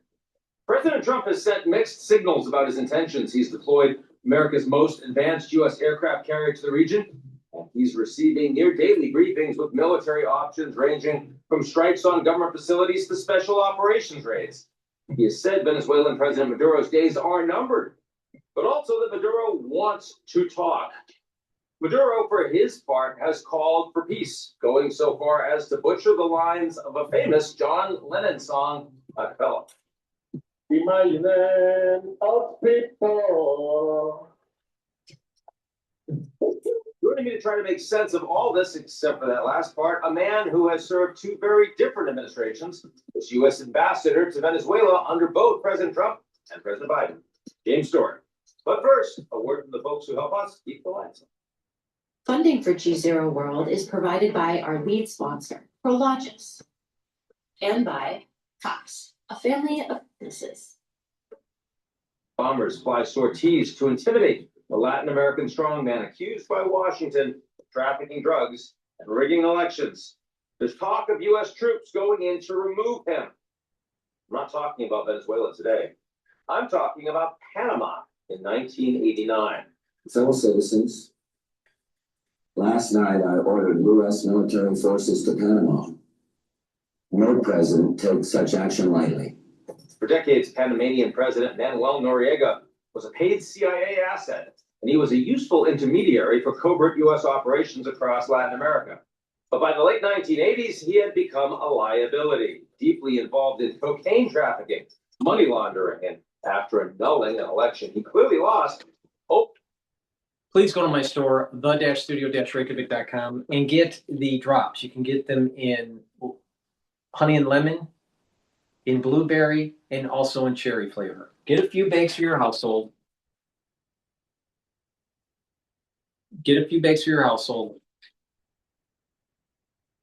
President Trump has sent mixed signals about his intentions. He's deployed America's most advanced U.S. aircraft carrier to the region. And he's receiving near daily briefings with military options ranging from strikes on government facilities to special operations raids. He has said Venezuelan President Maduro's days are numbered, but also that Maduro wants to talk. Maduro, for his part, has called for peace, going so far as to butcher the lines of a famous John Lennon song, Acapella. Be my land of people. Joining me to try to make sense of all this, except for that last part, a man who has served two very different administrations, as U.S. ambassador to Venezuela under both President Trump and President Biden, James Stewart. But first, a word from the folks who help us keep the lights on. Funding for G0 World is provided by our lead sponsor, Prologis, and by Cox, a family of businesses. Bombers fly sorties to intimidate the Latin American strongman accused by Washington of trafficking drugs and rigging elections. There's talk of U.S. troops going in to remove him. I'm not talking about Venezuela today. I'm talking about Panama in 1989. Fellow citizens, last night I ordered U.S. military forces to Panama. No president takes such action lightly. For decades, Panamanian President Manuel Noriega was a paid CIA asset, and he was a useful intermediary for covert U.S. operations across Latin America. But by the late 1980s, he had become a liability, deeply involved in cocaine trafficking, money laundering, and after annulling an election he clearly lost, please go to my store, the-studio-reykjavik.com, and get the drops. You can get them in honey and lemon, in blueberry, and also in cherry flavor. Get a few bags for your household.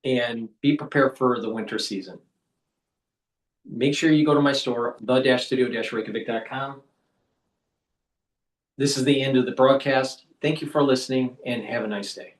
And be prepared for the winter season. Make sure you go to my store, the-studio-reykjavik.com. This is the end of the broadcast. Thank you for listening, and have a nice day.